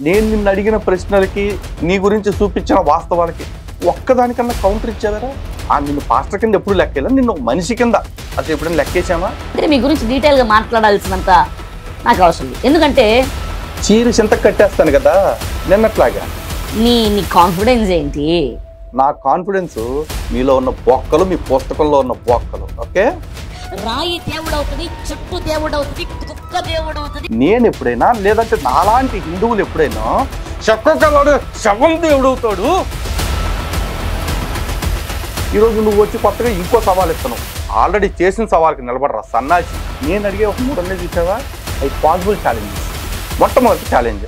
నేను నిన్ను అడిగిన ప్రశ్నలకి నీ గురించి చూపించిన వాస్తవాలకి ఒక్కదానికన్నా కౌంటర్ ఇచ్చావరా? నిన్ను పాస్టర్ కింద ఎప్పుడు లెక్కేలా, నిన్ను ఒక మనిషి కింద అసలు ఎప్పుడైనా లెక్కేసామా? అంటే మీ గురించి డీటెయిల్గా మాట్లాడాల్సినంత నాకు అవసరం లేదు. ఎందుకంటే చీర చింత కట్టేస్తాను కదా నిన్నట్లాగా. నీ కాన్ఫిడెన్స్ ఏంటి? నా కాన్ఫిడెన్స్ మీలో ఉన్న బొక్కలు, మీ పుస్తకంలో ఉన్న బొక్కలు. ఓకే, రాయి దేవుడు అవుతుంది, చుట్టూ దేవుడు అవుతుంది, కుక్క దేవుడు అవుతుంది. నేను ఎప్పుడైనా, లేదంటే నాలాంటి హిందువులు ఎప్పుడైనా శవం దేవుడు అవుతాడు. ఈరోజు నువ్వు వచ్చి కొత్తగా ఇంకో సవాల్ ఇస్తున్నావు. ఆల్రెడీ చేసిన సవాల్కి నిలబడరా సన్నాసి. నేను అడిగే ఒక 3 అన్నీ చూసావా? అవి పాసిబుల్ ఛాలెంజెస్. మొట్టమొదటి ఛాలెంజ్,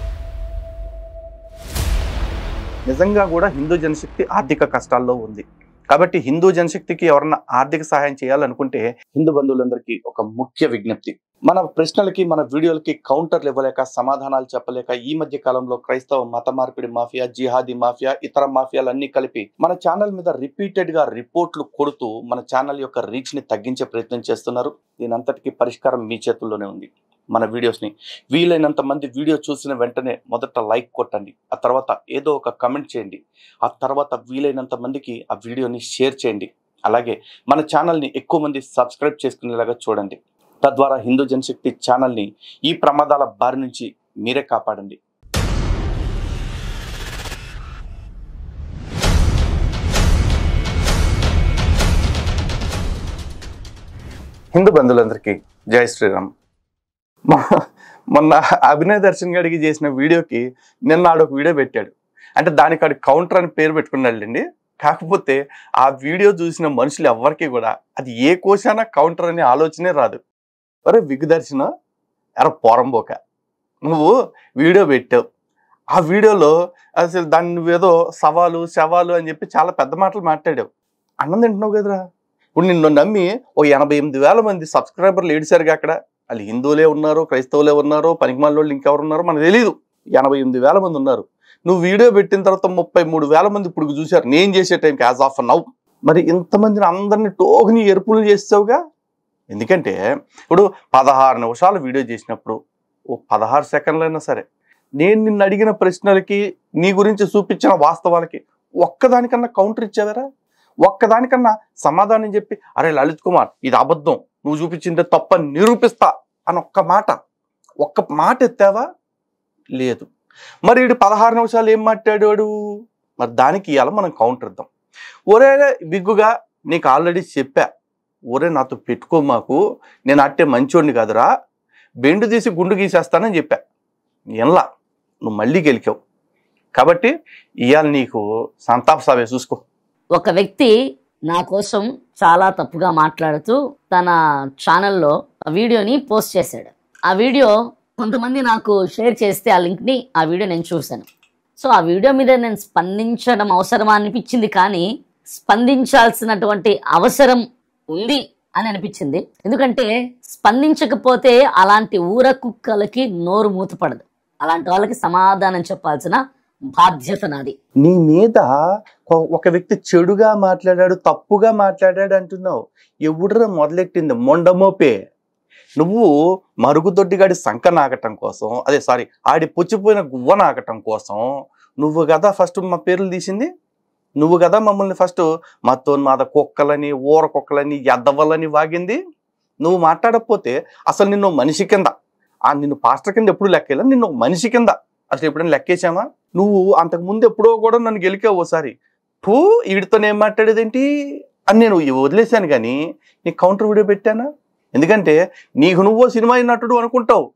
నిజంగా కూడా హిందూ జనశక్తి ఆర్థిక కష్టాల్లో ఉంది కాబట్టి హిందూ జనశక్తికి ఎవరన్నా ఆర్థిక సహాయం చేయాలనుకుంటే హిందూ బంధువులందరికీ ఒక ముఖ్య విజ్ఞప్తి. మన ప్రశ్నలకి, మన వీడియోలకి కౌంటర్లు ఇవ్వలేక, సమాధానాలు చెప్పలేక ఈ మధ్య కాలంలో క్రైస్తవ మత మార్పిడి మాఫియా, జిహాదీ మాఫియా, ఇతర మాఫియాలన్నీ కలిపి మన ఛానల్ మీద రిపీటెడ్ గా రిపోర్ట్లు కొడుతూ మన ఛానల్ యొక్క రీచ్ ని తగ్గించే ప్రయత్నం చేస్తున్నారు. దీనంతటికీ పరిష్కారం మీ చేతుల్లోనే ఉంది. మన వీడియోస్ని వీలైనంత మంది వీడియో చూసిన వెంటనే మొదట లైక్ కొట్టండి, ఆ తర్వాత ఏదో ఒక కమెంట్ చేయండి, ఆ తర్వాత వీలైనంత మందికి ఆ వీడియోని షేర్ చేయండి. అలాగే మన ఛానల్ని ఎక్కువ మంది సబ్స్క్రైబ్ చేసుకునేలాగా చూడండి. తద్వారా హిందూ జనశక్తి ఛానల్ని ఈ ప్రమాదాల బారి నుంచి మీరే కాపాడండి. హిందూ బంధువులందరికీ జై శ్రీరామ్. మొన్న అభినయ్ దర్శన్ గారికి చేసిన వీడియోకి నిన్న ఆడొక వీడియో పెట్టాడు. అంటే దానికి ఆడు కౌంటర్ అని పేరు పెట్టుకున్నాడండి. కాకపోతే ఆ వీడియో చూసిన మనుషులు ఎవరికి కూడా అది ఏ కోశానా కౌంటర్ అనే ఆలోచనే రాదు. అరే విగ్ దర్శన, ఎర పోరంబోక, నువ్వు వీడియో పెట్టావు, ఆ వీడియోలో అసలు దాన్ని నువ్వేదో సవాలు శవాలు అని చెప్పి చాలా పెద్ద మాటలు మాట్లాడావు. అన్నం తింటున్నావు కదరా. ఇప్పుడు నిన్ను నమ్మి ఓ 88,000 మంది సబ్స్క్రైబర్లు ఏడిశారుగా. అక్కడ వాళ్ళు హిందువులే ఉన్నారు, క్రైస్తవులే ఉన్నారు, పనికిమాల వాళ్ళు ఇంకెవరు ఉన్నారో మనకు తెలియదు. 88,000 మంది ఉన్నారు. నువ్వు వీడియో పెట్టిన తర్వాత 33,000 మంది ఇప్పుడు చూశారు నేను చేసే టైంకి, యాజ్ ఆఫ్ నౌ. మరి ఇంతమందిని అందరినీ టోకుని ఎరుపులు చేస్తావుగా. ఎందుకంటే ఇప్పుడు 16 నిమిషాలు వీడియో చేసినప్పుడు ఓ 16 సెకండ్లైనా సరే నేను నిన్ను అడిగిన ప్రశ్నలకి నీ గురించి చూపించిన వాస్తవాలకి ఒక్కదానికన్నా కౌంటర్ ఇచ్చావరా? ఒక్కదానికన్నా సమాధానం చెప్పి, అరే లలిత్ కుమార్ ఇది అబద్ధం, నువ్వు చూపించిందే తప్ప నిరూపిస్తా అని ఒక్క మాట ఎత్తావా? లేదు. మరి వీడు 16 నిమిషాలు ఏం మాట్లాడాడు? మరి దానికి ఇవాళ మనం కౌంటర్ ఇద్దాం. ఒరే బిగ్గుగా, నీకు ఆల్రెడీ చెప్పా, ఒరే నాతో పెట్టుకో మాకు, నేను అట్టే మంచోడిని కాదురా, బెండు తీసి గుండు గీసేస్తానని చెప్పా. ఎలా నువ్వు మళ్ళీ గెలికావు కాబట్టి ఇవాళ నీకు సంతాప సభ చూసుకో. ఒక వ్యక్తి నా కోసం చాలా తప్పుగా మాట్లాడుతూ తన ఛానల్లో ఆ వీడియోని పోస్ట్ చేశాడు. ఆ వీడియో కొంతమంది నాకు షేర్ చేస్తే ఆ లింక్ని, ఆ వీడియో నేను చూశాను. సో ఆ వీడియో మీద నేను స్పందించడం అవసరమా అనిపించింది, కానీ స్పందించాల్సినటువంటి అవసరం ఉంది అని అనిపించింది. ఎందుకంటే స్పందించకపోతే అలాంటి ఊర కుక్కలకి నోరు మూతపడదు. అలాంటి వాళ్ళకి సమాధానం చెప్పాల్సిన బాధ్యత నాది. నీ మీద ఒక వ్యక్తి చెడుగా మాట్లాడాడు, తప్పుగా మాట్లాడాడు అంటున్నావు. ఎవడురా మొదలెట్టింది? మొండమోపే. నువ్వు మరుగుదొడ్డిగాడి సంక నాకటం కోసం, ఆడి పుచ్చిపోయిన గువ్వ నాకటం కోసం నువ్వు కదా ఫస్ట్ మా పేర్లు తీసింది. నువ్వు కదా మమ్మల్ని ఫస్ట్ మతోన్మాద కుక్కలని, ఊర కుక్కలని, ఎద్దవలని వాగింది. నువ్వు మాట్లాడకపోతే అసలు నిన్ను మనిషి కింద, నిన్ను పాస్టర్ కింద ఎప్పుడు లెక్కేలా, నిన్ను మనిషి కింద అసలు ఎప్పుడైనా లెక్కేసామా? నువ్వు అంతకుముందు ఎప్పుడో కూడా నన్ను గెలికావు ఓసారి. వీడితో ఏం మాట్లాడేదేంటి అని నేను వదిలేశాను, కానీ నీకు కౌంటర్ వీడియో పెట్టానా? ఎందుకంటే నీకు నువ్వు సినిమా నటుడు అనుకుంటావు,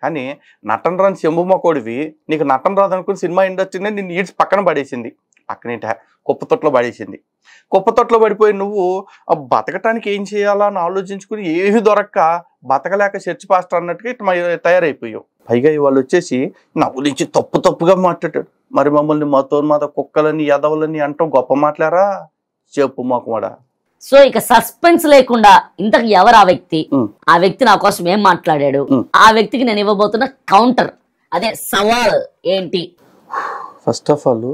కానీ నటన రాని శంభుమకోడివి. నీకు నటన రాదు అనుకుని సినిమా ఇండస్ట్రీనే నిన్ను ఈడ్చి పక్కన పడేసింది. పక్కనేట కుప్పతొట్లో పడేసింది. కుప్పతొట్లో పడిపోయి నువ్వు బతకటానికి ఏం చేయాలా అని ఆలోచించుకుని ఏమీ దొరక్క బతకలేక చర్చ్ పాస్టర్ అన్నట్టుగా ఇట్లా తయారైపోయావు. పైగా వాళ్ళు వచ్చేసి నా గురించి తప్పుగా మాట్లాడాడు. మరి మమ్మల్ని మతోన్మాద కుక్కలని, ఎదవలని అంటాం గొప్ప మాట్లారా? చెప్పు మాకు కూడా. సో ఇక సస్పెన్స్ లేకుండా ఇంతకు ఎవరు ఆ వ్యక్తి, ఆ వ్యక్తి నా కోసం ఏం మాట్లాడాడు, ఆ వ్యక్తికి నేను ఇవ్వబోతున్న కౌంటర్, అదే సవాల్ ఏంటి? ఫస్ట్ ఆఫ్ ఆల్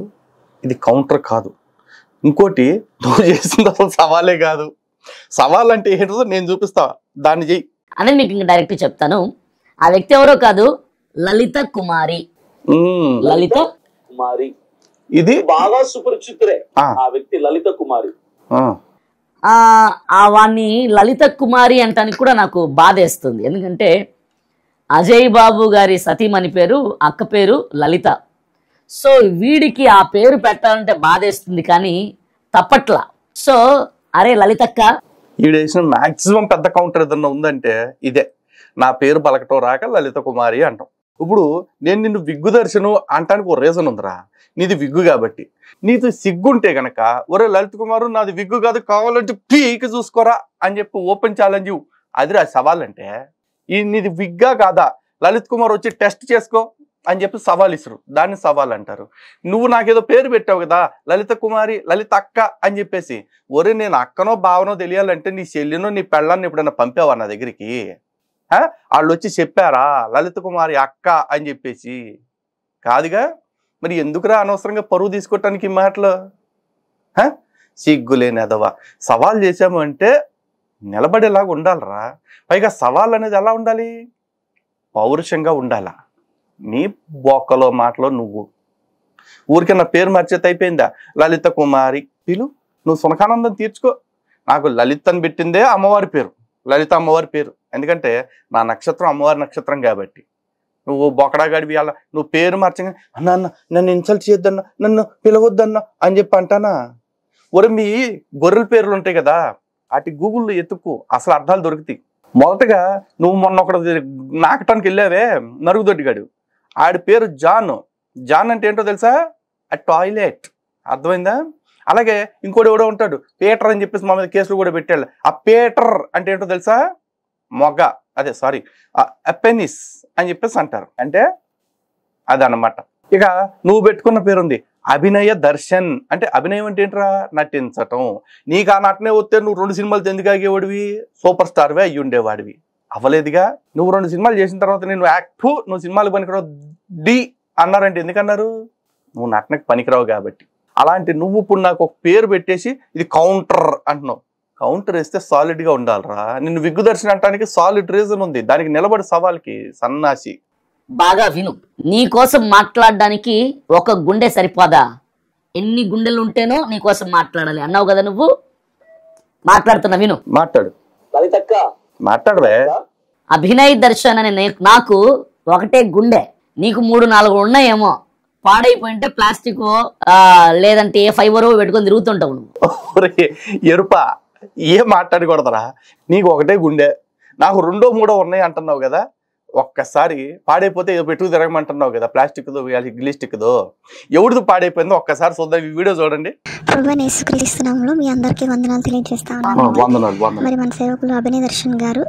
ఇది కౌంటర్ కాదు. ఇంకోటి, నువ్వు చేసింది అసలు సవాలే కాదు. సవాల్ అంటే ఏంటో నేను చూపిస్తా, దాన్ని చెయ్యి అనేది మీకు ఇంకా డైరెక్ట్ చెప్తాను. ఆ వ్యక్తి ఎవరో కాదు, లలిత కుమారి. లలిత కుమారి. ఇది బాగా సుపరిచితురే ఆ. ఆ వ్యక్తి లలిత కుమారి. వాణ్ణి లలిత కుమారి అంటానికి కూడా నాకు బాధేస్తుంది. ఎందుకంటే అజయ్ బాబు గారి సతీమణి పేరు, అక్క పేరు లలిత. సో వీడికి ఆ పేరు పెట్టాలంటే బాధేస్తుంది, కానీ తప్పట్లా. సో అరే లలితక్క, ఈడేసిన మాక్సిమం పెద్ద కౌంటర్ ఏదన్నా ఉందంటే ఇదే. నా పేరు పలకటం రాక లలిత కుమారి అంటాం. ఇప్పుడు నేను నిన్ను విగ్గు దర్శనం అంటానికి ఒక రీజన్ ఉందిరా. నీది విగ్గు కాబట్టి. నీది సిగ్గుంటే గనక ఒరే లలిత కుమారు నాది విగ్గు కాదు, కావాలంటే పీకి చూసుకోరా అని చెప్పి ఓపెన్ ఛాలెంజ్ అదిరా సవాల్. అంటే ఈ నీది విగ్గా కాదా, లలిత్ కుమార్ వచ్చి టెస్ట్ చేసుకో అని చెప్పి సవాల్ ఇస్తారు. దాన్ని సవాల్ అంటారు. నువ్వు నాకేదో పేరు పెట్టావు కదా లలిత కుమారి, లలిత అక్క అని చెప్పేసి. ఒరే నేను అక్కనో బావనో తెలియాలంటే నీ చెల్లినో నీ పెళ్ళాన్ని ఎప్పుడైనా పంపావా నా దగ్గరికి? వాళ్ళు వచ్చి చెప్పారా లలిత కుమారి అక్క అని చెప్పేసి? కాదుగా. మరి ఎందుకురా అనవసరంగా పరువు తీసుకోవటానికి ఈ మాటలు? సిగ్గులేని అదవా. సవాల్ చేసాము అంటే నిలబడేలాగా ఉండాలరా. పైగా సవాల్ అనేది ఎలా ఉండాలి? పౌరుషంగా ఉండాలా. నీ బొక్కలో మాటలో నువ్వు ఊరికే నా పేరు మర్చేత అయిపోయిందా లలిత కుమారి పిలు, నువ్వు సునకానందం తీర్చుకో. నాకు లలిత్ అని పెట్టిందే అమ్మవారి పేరు, లలిత అమ్మవారి పేరు. ఎందుకంటే నా నక్షత్రం అమ్మవారి నక్షత్రం కాబట్టి. నువ్వు బొకడా గడివి అలా నువ్వు పేరు మార్చగా అన్న అన్న నన్ను ఇన్సల్ట్ చేయొద్దన్నా, నన్ను పిలవద్దన్నా అని చెప్పి అంటానా? ఒరే మీ గొర్రెల పేర్లు ఉంటాయి కదా, వాటి గూగుల్లో ఎత్తుకు అసలు అర్థాలు దొరుకుతాయి. మొదటగా నువ్వు మొన్న ఒకటి నాకటానికి వెళ్ళావే నరుగుదొడ్డిగాడు, ఆడి పేరు జాన్. జాన్ అంటే ఏంటో తెలుసా? ఆ టాయిలెట్. అర్థమైందా? అలాగే ఇంకోటి ఎవడో ఉంటాడు పీటర్ అని చెప్పేసి మా మీద కేసులు కూడా పెట్టాడు. ఆ పీటర్ అంటే ఏంటో తెలుసా? మొగ్గ, అదే సారీ పెనిస్ అని చెప్పేసి అంటారు. అంటే అదనమాట. ఇక నువ్వు పెట్టుకున్న పేరుంది అభినయ దర్శన్. అంటే అభినయం అంటే ఏంట్రా? నటించటం. నీకు ఆ నటనే వస్తే నువ్వు 2 సినిమాలు ఎందుకు ఆగేవాడివి? సూపర్ స్టార్వే అయ్యి ఉండేవాడివి. అవ్వలేదుగా. నువ్వు 2 సినిమాలు చేసిన తర్వాత నేను యాక్ట్ నువ్వు సినిమాలు పనికిరావు డి అన్నారంటే ఎందుకన్నారు? నువ్వు నటనకు పనికిరావు కాబట్టి. అలాంటి నువ్వు ఇప్పుడు నాకు ఒక పేరు పెట్టేసి ఇది కౌంటర్ అంటున్నావు. కౌంటర్ వేస్తే సాలిడ్గా ఉండాలిరా. నిన్ను విగ్గు దర్శనం అంటానికి సాలిడ్ రీజన్ ఉంది. దానికి నిలబడి సవాల్కి సన్నాసి. బాగా విను. నీ కోసం మాట్లాడడానికి ఒక గుండె సరిపోదా? ఎన్ని గుండెలు ఉంటేనో నీ కోసం మాట్లాడాలి అన్నావు కదా నువ్వు. మాట్లాడుతున్నా విను. మాట్లాడు. లలితక్క మాట్లాడవే. అభినయ్ దర్శన్ అనే నాకు ఒకటే గుండె, నీకు 3-4 ఉన్నాయేమో. పాడైపోయింటే ప్లాస్టిక్ లేదంటే ఏ ఫైబరో పెట్టుకొని తిరుగుతుంటావు నువ్వు. ఎరుప ఏం మాట్లాడకూడదురా. నీకు ఒకటే గుండె, నాకు 2-3 ఉన్నాయి అంటున్నావు కదా. ఒక్కసారి పాడైపోతే ఏదో పెట్టుకు తిరగమంటున్నావు కదా, ప్లాస్టిక్దో గ్లిస్టిక్దో. ఎవరిది పాడైపోయిందో ఒక్కసారి చూద్దాం. ఈ వీడియో చూడండి. ప్రభువైన మీ అందరికీ వందనాలు తెలియజేస్తా ఉన్నాను. మరి మన సేవకులు అభినయ్ దర్శన్ గారు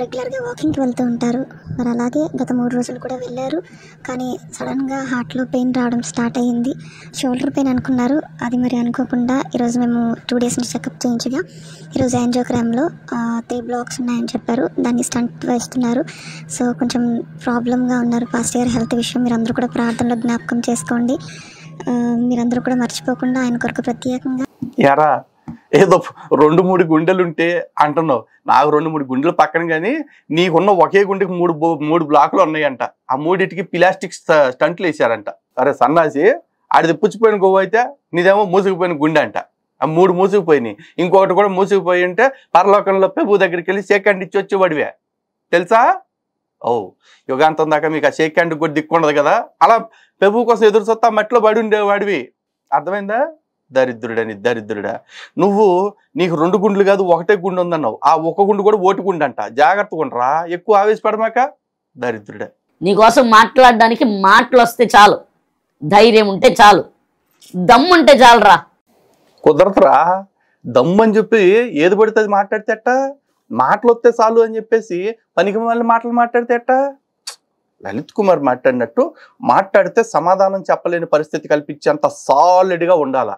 రెగ్యులర్గా వాకింగ్కి వెళ్తూ ఉంటారు. మరి అలాగే గత 3 రోజులు కూడా వెళ్ళారు. కానీ సడన్గా హార్ట్లో పెయిన్ రావడం స్టార్ట్ అయ్యింది. షోల్డర్ పెయిన్ అనుకున్నారు. అది మరి అనుకోకుండా ఈరోజు మేము 2 డేస్ నుంచి చెకప్ చేయించగా ఈరోజు యాంజియోగ్రామ్లో 3 బ్లాక్స్ ఉన్నాయని చెప్పారు. దాన్ని స్టంట్ వేస్తున్నారు. సో కొంచెం ప్రాబ్లంగా ఉన్నారు. పాస్ట్ ఇయర్ హెల్త్ విషయం మీరందరూ కూడా ప్రార్థనలో జ్ఞాపకం చేసుకోండి. మీరందరూ కూడా మర్చిపోకుండా ఆయన కొరకు ప్రత్యేకంగా. యారా ఏదో 2-3 గుండెలు ఉంటే అంటున్నావు. నాకు 2-3 గుండెలు పక్కన, కానీ నీకున్న ఒకే గుండెకి 3 బ్లాకులు ఉన్నాయంట. ఆ 3టికి ప్లాస్టిక్ స్టంట్లు వేసారంట. అరే సన్నాసి, ఆడిది పుచ్చిపోయిన గోవు అయితే నీదేమో మూసుకుపోయిన గుండె అంట. ఆ 3 మూసుకుపోయినాయి. ఇంకొకటి కూడా మూసుకుపోయి ఉంటే పరలోకంలో ప్రభు దగ్గరికి వెళ్ళి షేక్ హ్యాండ్ ఇచ్చి వచ్చేవాడివే తెలుసా? ఓ యుగాంతం దాకా మీకు ఆ షేక్ హ్యాండ్ కూడా దిక్కుండదు కదా. అలా ప్రభు కోసం ఎదురు చూస్తా మట్లో పడి ఉండేవాడివి. అర్థమైందా? దరిద్రుడని దరిద్రుడా. నువ్వు నీకు 2 గుండెలు కాదు ఒకటే గుండె ఉందన్నావు. ఆ ఒక గుండె కూడా ఓటి గుండె అంట. జాగ్రత్తగా ఉండరా, ఎక్కువ ఆవేశపడమాక. దరిద్రుడా. నీకోసం మాట్లాడడానికి మాటలు వస్తే చాలు, ధైర్యం ఉంటే చాలు, దమ్ము ఉంటే చాలురా. కుదరతురా. దమ్ము అని చెప్పి ఏది పడితే అది మాట్లాడితే అట్ట, మాటలు వస్తే చాలు అని చెప్పేసి పనికి మళ్ళీ మాటలు మాట్లాడితే అట్ట. లలిత్ కుమార్ మాట్లాడినట్టు మాట్లాడితే సమాధానం చెప్పలేని పరిస్థితి కల్పించేంత సాలిడ్గా ఉండాలా.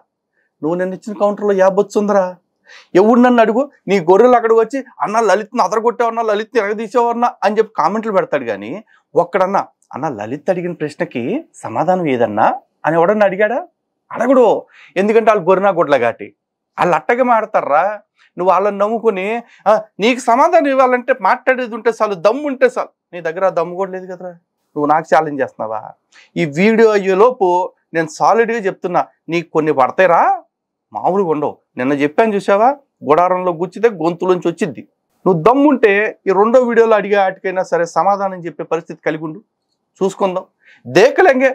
నువ్వు నన్ను ఇచ్చిన కౌంటర్లో యాబొచ్చుందరా. ఎవడు నన్ను అడుగు, నీ గొర్రెలు అక్కడికి వచ్చి అన్న లలిత్ని అదరగొట్టేవన్నా, లలిత్ని ఎరగదీసేవన్నా అని చెప్పి కామెంట్లు పెడతాడు. కానీ ఒక్కడన్నా అన్న లలిత్ అడిగిన ప్రశ్నకి సమాధానం ఏదన్నా అని ఎవడన్నా అడిగాడా? అడగడు. ఎందుకంటే వాళ్ళు గొర్రెనా గొడ్ల గాటి వాళ్ళు అట్టగా మాడతారా. నువ్వు వాళ్ళని నమ్ముకుని నీకు సమాధానం ఇవ్వాలంటే మాట్లాడేది ఉంటే చాలు, దమ్ము ఉంటే చాలు. నీ దగ్గర ఆ దమ్ము కూడా లేదు కదరా. నువ్వు నాకు ఛాలెంజ్ చేస్తున్నావా? ఈ వీడియో అయ్యేలోపు నేను సాలిడ్గా చెప్తున్నా, నీకు కొన్ని పడతాయిరా, మామూలుగా ఉండవు. నిన్న చెప్పాను చూసావా, గుడారంలో గుచ్చితే గొంతులోంచి వచ్చిద్ది. నువ్వు దమ్ముంటే ఈ రెండో వీడియోలో అడిగే వాటికైనా సరే సమాధానం చెప్పే పరిస్థితి కలిగి ఉండు, చూసుకుందాం. దేకలేంగే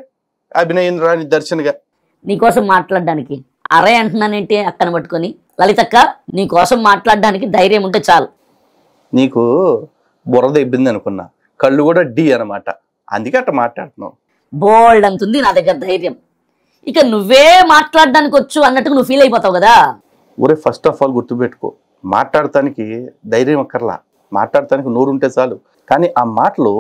అభినయ్ రాని దర్శన్గా నీకోసం మాట్లాడడానికి అరే అంటున్నానేంటి అక్కన పట్టుకొని. లలితక్క, నీకోసం మాట్లాడడానికి ధైర్యం ఉంటే చాలు. నీకు బురద ఇబ్బంది అనుకున్నా, కళ్ళు కూడా డి అనమాట, అందుకే అట్లా మాట్లాడుతున్నావు. బోల్డ్ అంతుంది నా దగ్గర ధైర్యం. ఇక నువ్వే మాట్లాడడానికి వచ్చు అన్నట్టుగా నువ్వు ఫీల్ అయిపోతావు కదా. ఒరే, ఫస్ట్ ఆఫ్ ఆల్ గుర్తుపెట్టుకో, మాట్లాడటానికి ధైర్యం అక్కర్లా, మాట్లాడటానికి నోరు ఉంటే చాలు. కానీ ఆ మాటలు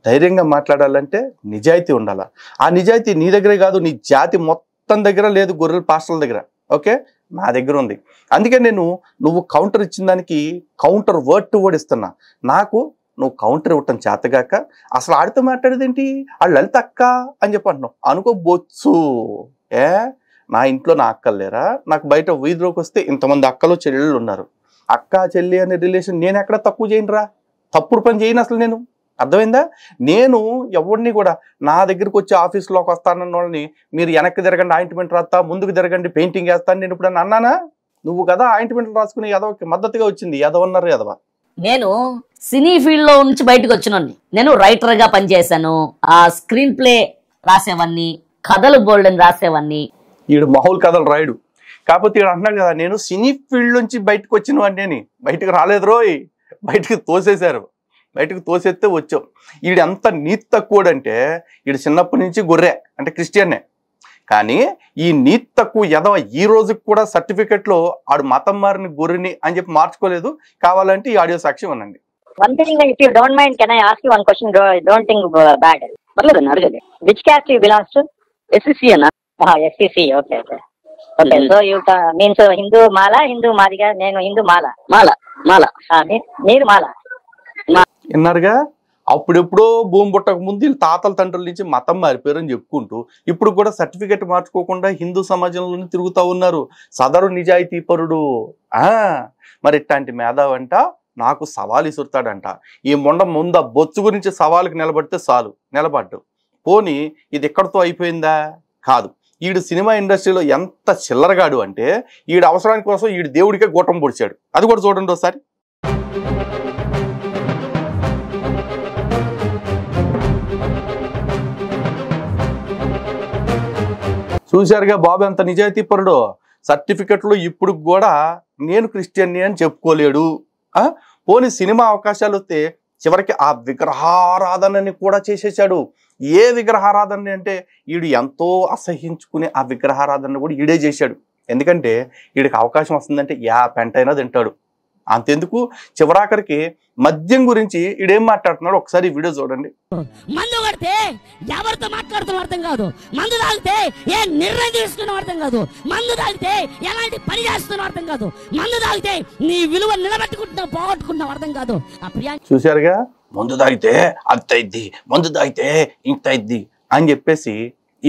ధైర్యంగా మాట్లాడాలంటే నిజాయితీ ఉండాలా. ఆ నిజాయితీ నీ దగ్గరే కాదు, నీ జాతి మొత్తం దగ్గర లేదు, గొర్రెల పాస్టర్ల దగ్గర. ఓకే, నా దగ్గర ఉంది. అందుకే నేను నువ్వు కౌంటర్ ఇచ్చిన దానికి కౌంటర్ వర్డ్ టు వర్డ్ ఇస్తున్నా. నాకు నువ్వు కౌంటర్ ఇవ్వటం చేతగాక అసలు ఆడితో మాట్లాడేది ఏంటి, ఆ లలిత అక్క అని చెప్పి అంటున్నావు. అనుకోబొచ్చు, నా ఇంట్లో నా అక్కలు లేరా? నాకు బయట వీధిలోకి వస్తే ఇంతమంది అక్కలు చెల్లెళ్ళు ఉన్నారు. అక్క చెల్లి అనే రిలేషన్ నేను ఎక్కడ తక్కువ చేయనురా, తప్పుడు పని చేయను అసలు నేను. అర్థమైందా? నేను ఎవరిని కూడా నా దగ్గరికి వచ్చి ఆఫీస్లోకి వస్తానన్న వాళ్ళని మీరు వెనక్కి తిరగండి ఆయింట్మెంట్ రాస్తా, ముందుకు తిరగండి పెయింటింగ్ వేస్తాను నేను ఇప్పుడు అన్నానా? నువ్వు కదా ఆయింట్మెంట్ రాసుకుని ఎదవకి మద్దతుగా వచ్చింది, ఎదవన్నారు ఎదవ. నేను సినీ ఫీల్డ్ లో నుంచి బయటకు వచ్చినోడిని. నేను రైటర్ గా పనిచేశాను, ఆ స్క్రీన్ ప్లే రాసేవాన్ని, కథలు బోల్డెన్ రాసేవాన్ని. ఈడు మామూలు కథలు రాయుడు, కాకపోతే ఈడు అంటున్నాడు కదా నేను సినీ ఫీల్డ్ నుంచి బయటకు వచ్చిన వాడిని. బయటకు రాలేదు రోయ్, బయటకు తోసేశారు, బయటకు తోసేస్తే వచ్చావు. ఈడు ఎంత నీతి తక్కువడంటే, ఈడు చిన్నప్పటి నుంచి గొర్రె అంటే క్రిస్టియన్నే, కానీ ఈ నీతి తక్కువ ఎదవ ఈ రోజుకి కూడా సర్టిఫికెట్లో ఆడు మతం మారిన గొర్రెని అని చెప్పి మార్చుకోలేదు. కావాలంటే ఈ ఆడియో సాక్ష్యం అనండి. One thing, if you don't mind, can I ask you one question? Don't think bad. Which caste you belongs to? SCC, na? SCC. Okay. So you means Hindu Mala, Hindu Madiga, Nenu Hindu Mala. Mala. Meer Mala. విన్నారుగా? అప్పుడెప్పుడో భూమి పుట్టక ముందు వీళ్ళు తాతల తండ్రుల నుంచి మతం మారిపోయారని చెప్పుకుంటూ ఇప్పుడు కూడా సర్టిఫికెట్ మార్చుకోకుండా హిందూ సమాజంలోనే తిరుగుతూ ఉన్నారు. సదరు నిజాయితీ పరుడు. మరి ఇట్లాంటి మేధావంట నాకు సవాల్ ఇసురుతాడంట. ఈ ముంద బొచ్చు గురించి సవాలుకి నిలబడితే చాలు, నిలబడ్డు. పోనీ ఇది ఎక్కడితో అయిపోయిందా? కాదు. ఈడు సినిమా ఇండస్ట్రీలో ఎంత చిల్లరగాడు అంటే ఈడు అవసరానికి కోసం ఈడు దేవుడికే గోటం పొడిచాడు. అది కూడా చూడండి ఒకసారి. చూశారుగా బాబు ఎంత నిజాయితీ పరుడో. సర్టిఫికెట్లు ఇప్పుడు కూడా నేను క్రిస్టియన్ని అని చెప్పుకోలేడు. పోనీ సినిమా అవకాశాలు వస్తే చివరికి ఆ విగ్రహారాధనని కూడా చేసేసాడు. ఏ విగ్రహారాధన అంటే ఈడు ఎంతో అసహించుకునే ఆ విగ్రహారాధన కూడా ఈడే చేశాడు. ఎందుకంటే వీడికి అవకాశం వస్తుందంటే పెంటైనా తింటాడు. అంతెందుకు, చివరాఖరికి మద్యం గురించి ఈడేం మాట్లాడుతున్నాడు ఒకసారి ఈ వీడియో చూడండి. మందు కొడితే ఎవరితో మాట్లాడుతున్న అర్థం కాదు, మందు తాగితే ఏ నిర్ణయం తీసుకున్న అర్థం కాదు, మందు తాగితే ఎలాంటి పని చేస్తున్న అర్థం కాదు, మందు తాగితే నీ విలువ నిలబెట్టుకుంటున్నావు పోగొట్టుకుంటున్నావు అర్థం కాదు. చూశారుగా, మందు తాగితే అంత ఇద్ది, మందు తాగితే ఇంత ఇద్ది అని చెప్పేసి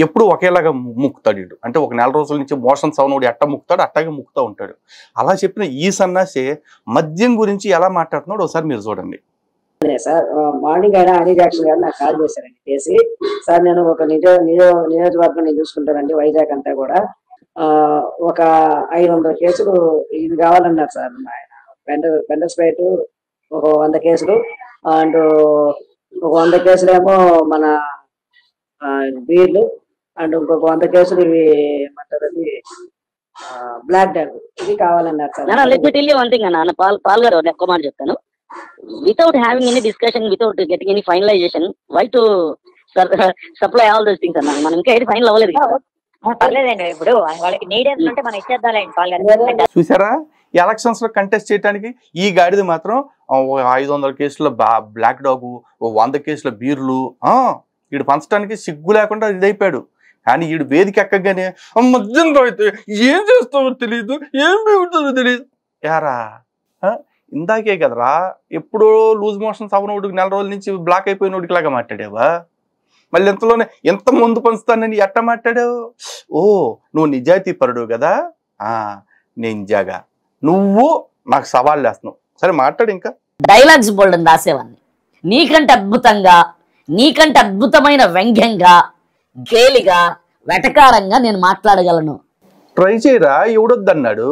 ఎప్పుడు ఒకేలాగా ముక్కుతాడు వీడు. అంటే ఒక నెల రోజుల నుంచి మోషన్స్ అవునోడు ఎట్ట ముక్కుతాడు అట్టాగే ముక్కుతూ ఉంటాడు. అలా చెప్పిన ఈ సన్నాసి మద్యం గురించి ఎలా మాట్లాడుతున్నాడు ఒకసారి మీరు చూడండి. సార్ మార్నింగ్ అయినా అనిల్ జాక్సన్ గారు నాకు కాల్ చేశారండి. చేసి సార్ నేను ఒక నియోజకవర్గం నేను చూసుకుంటానండి, వైజాగ్ అంతా కూడా ఒక 500 కేసులు ఇది కావాలన్నారు సార్. ఆయన పెండస్పేట ఒక 100 కేసులు అండ్ ఒక 100 కేసులు ఏమో మన బీర్లు అండ్ ఇంకొక 100 కేసులు ఇవి ఏమంటారు అది బ్లాక్ డ్యాగ్ ఇది కావాలన్నారు sir. Let me tell you one thing, అన్న పాల్ గారు ఒక్క మాట చెప్తాను. Without having any discussion, without getting any finalization, why to supply all those things అన్న? మనం ఇంకా ఏది ఫైనల్ అవ్వలేదు. పర్లేదండి, ఇప్పుడు వాళ్ళకి నీడ్ ఏంటంటే మనం ఇచ్చేద్దాంలేండి పాల్ గారు. చూసారా, ఎలక్షన్స్ లో కంటెస్ట్ చేయడానికి ఈ గాడిది మాత్రం 500 కేసుల బ్లాక్ డాగ్, 100 కేసుల బీర్లు వీడు పంచడానికి సిగ్గు లేకుండా ఇదైపోయాడు. కానీ వీడు వేదిక ఎక్కగానే మద్యం తాగితే ఏం చేస్తావో తెలియదు, ఏం పెరుగుతుందో తెలియదు. యారా ఇందాకే కదరా ఎప్పుడో లూజ్ మోషన్స్ అవనోడికి నెల రోజుల నుంచి బ్లాక్ అయిపోయినోడికి లాగా మాట్లాడావా? మళ్ళీ ఎంతలోనే ఎంత ముందు పంచుతానని ఎట్ట మాట్లాడావు? నువ్వు నిజాయితీ పరుడు కదా, నేను జాగా నువ్వు నాకు సవాళ్ళు వేస్తున్నావు. సరే మాట్లాడు ఇంకా. డైలాగ్స్ బోల్డెన్ రాసేవాడిని. నీకంటే అద్భుతంగా నీకంటే అద్భుతమైన వ్యంగ్యంగా, గేలిగా, వెటకారంగా నేను మాట్లాడగలను. ట్రై చేయరా, ఎవడొద్దన్నాడు?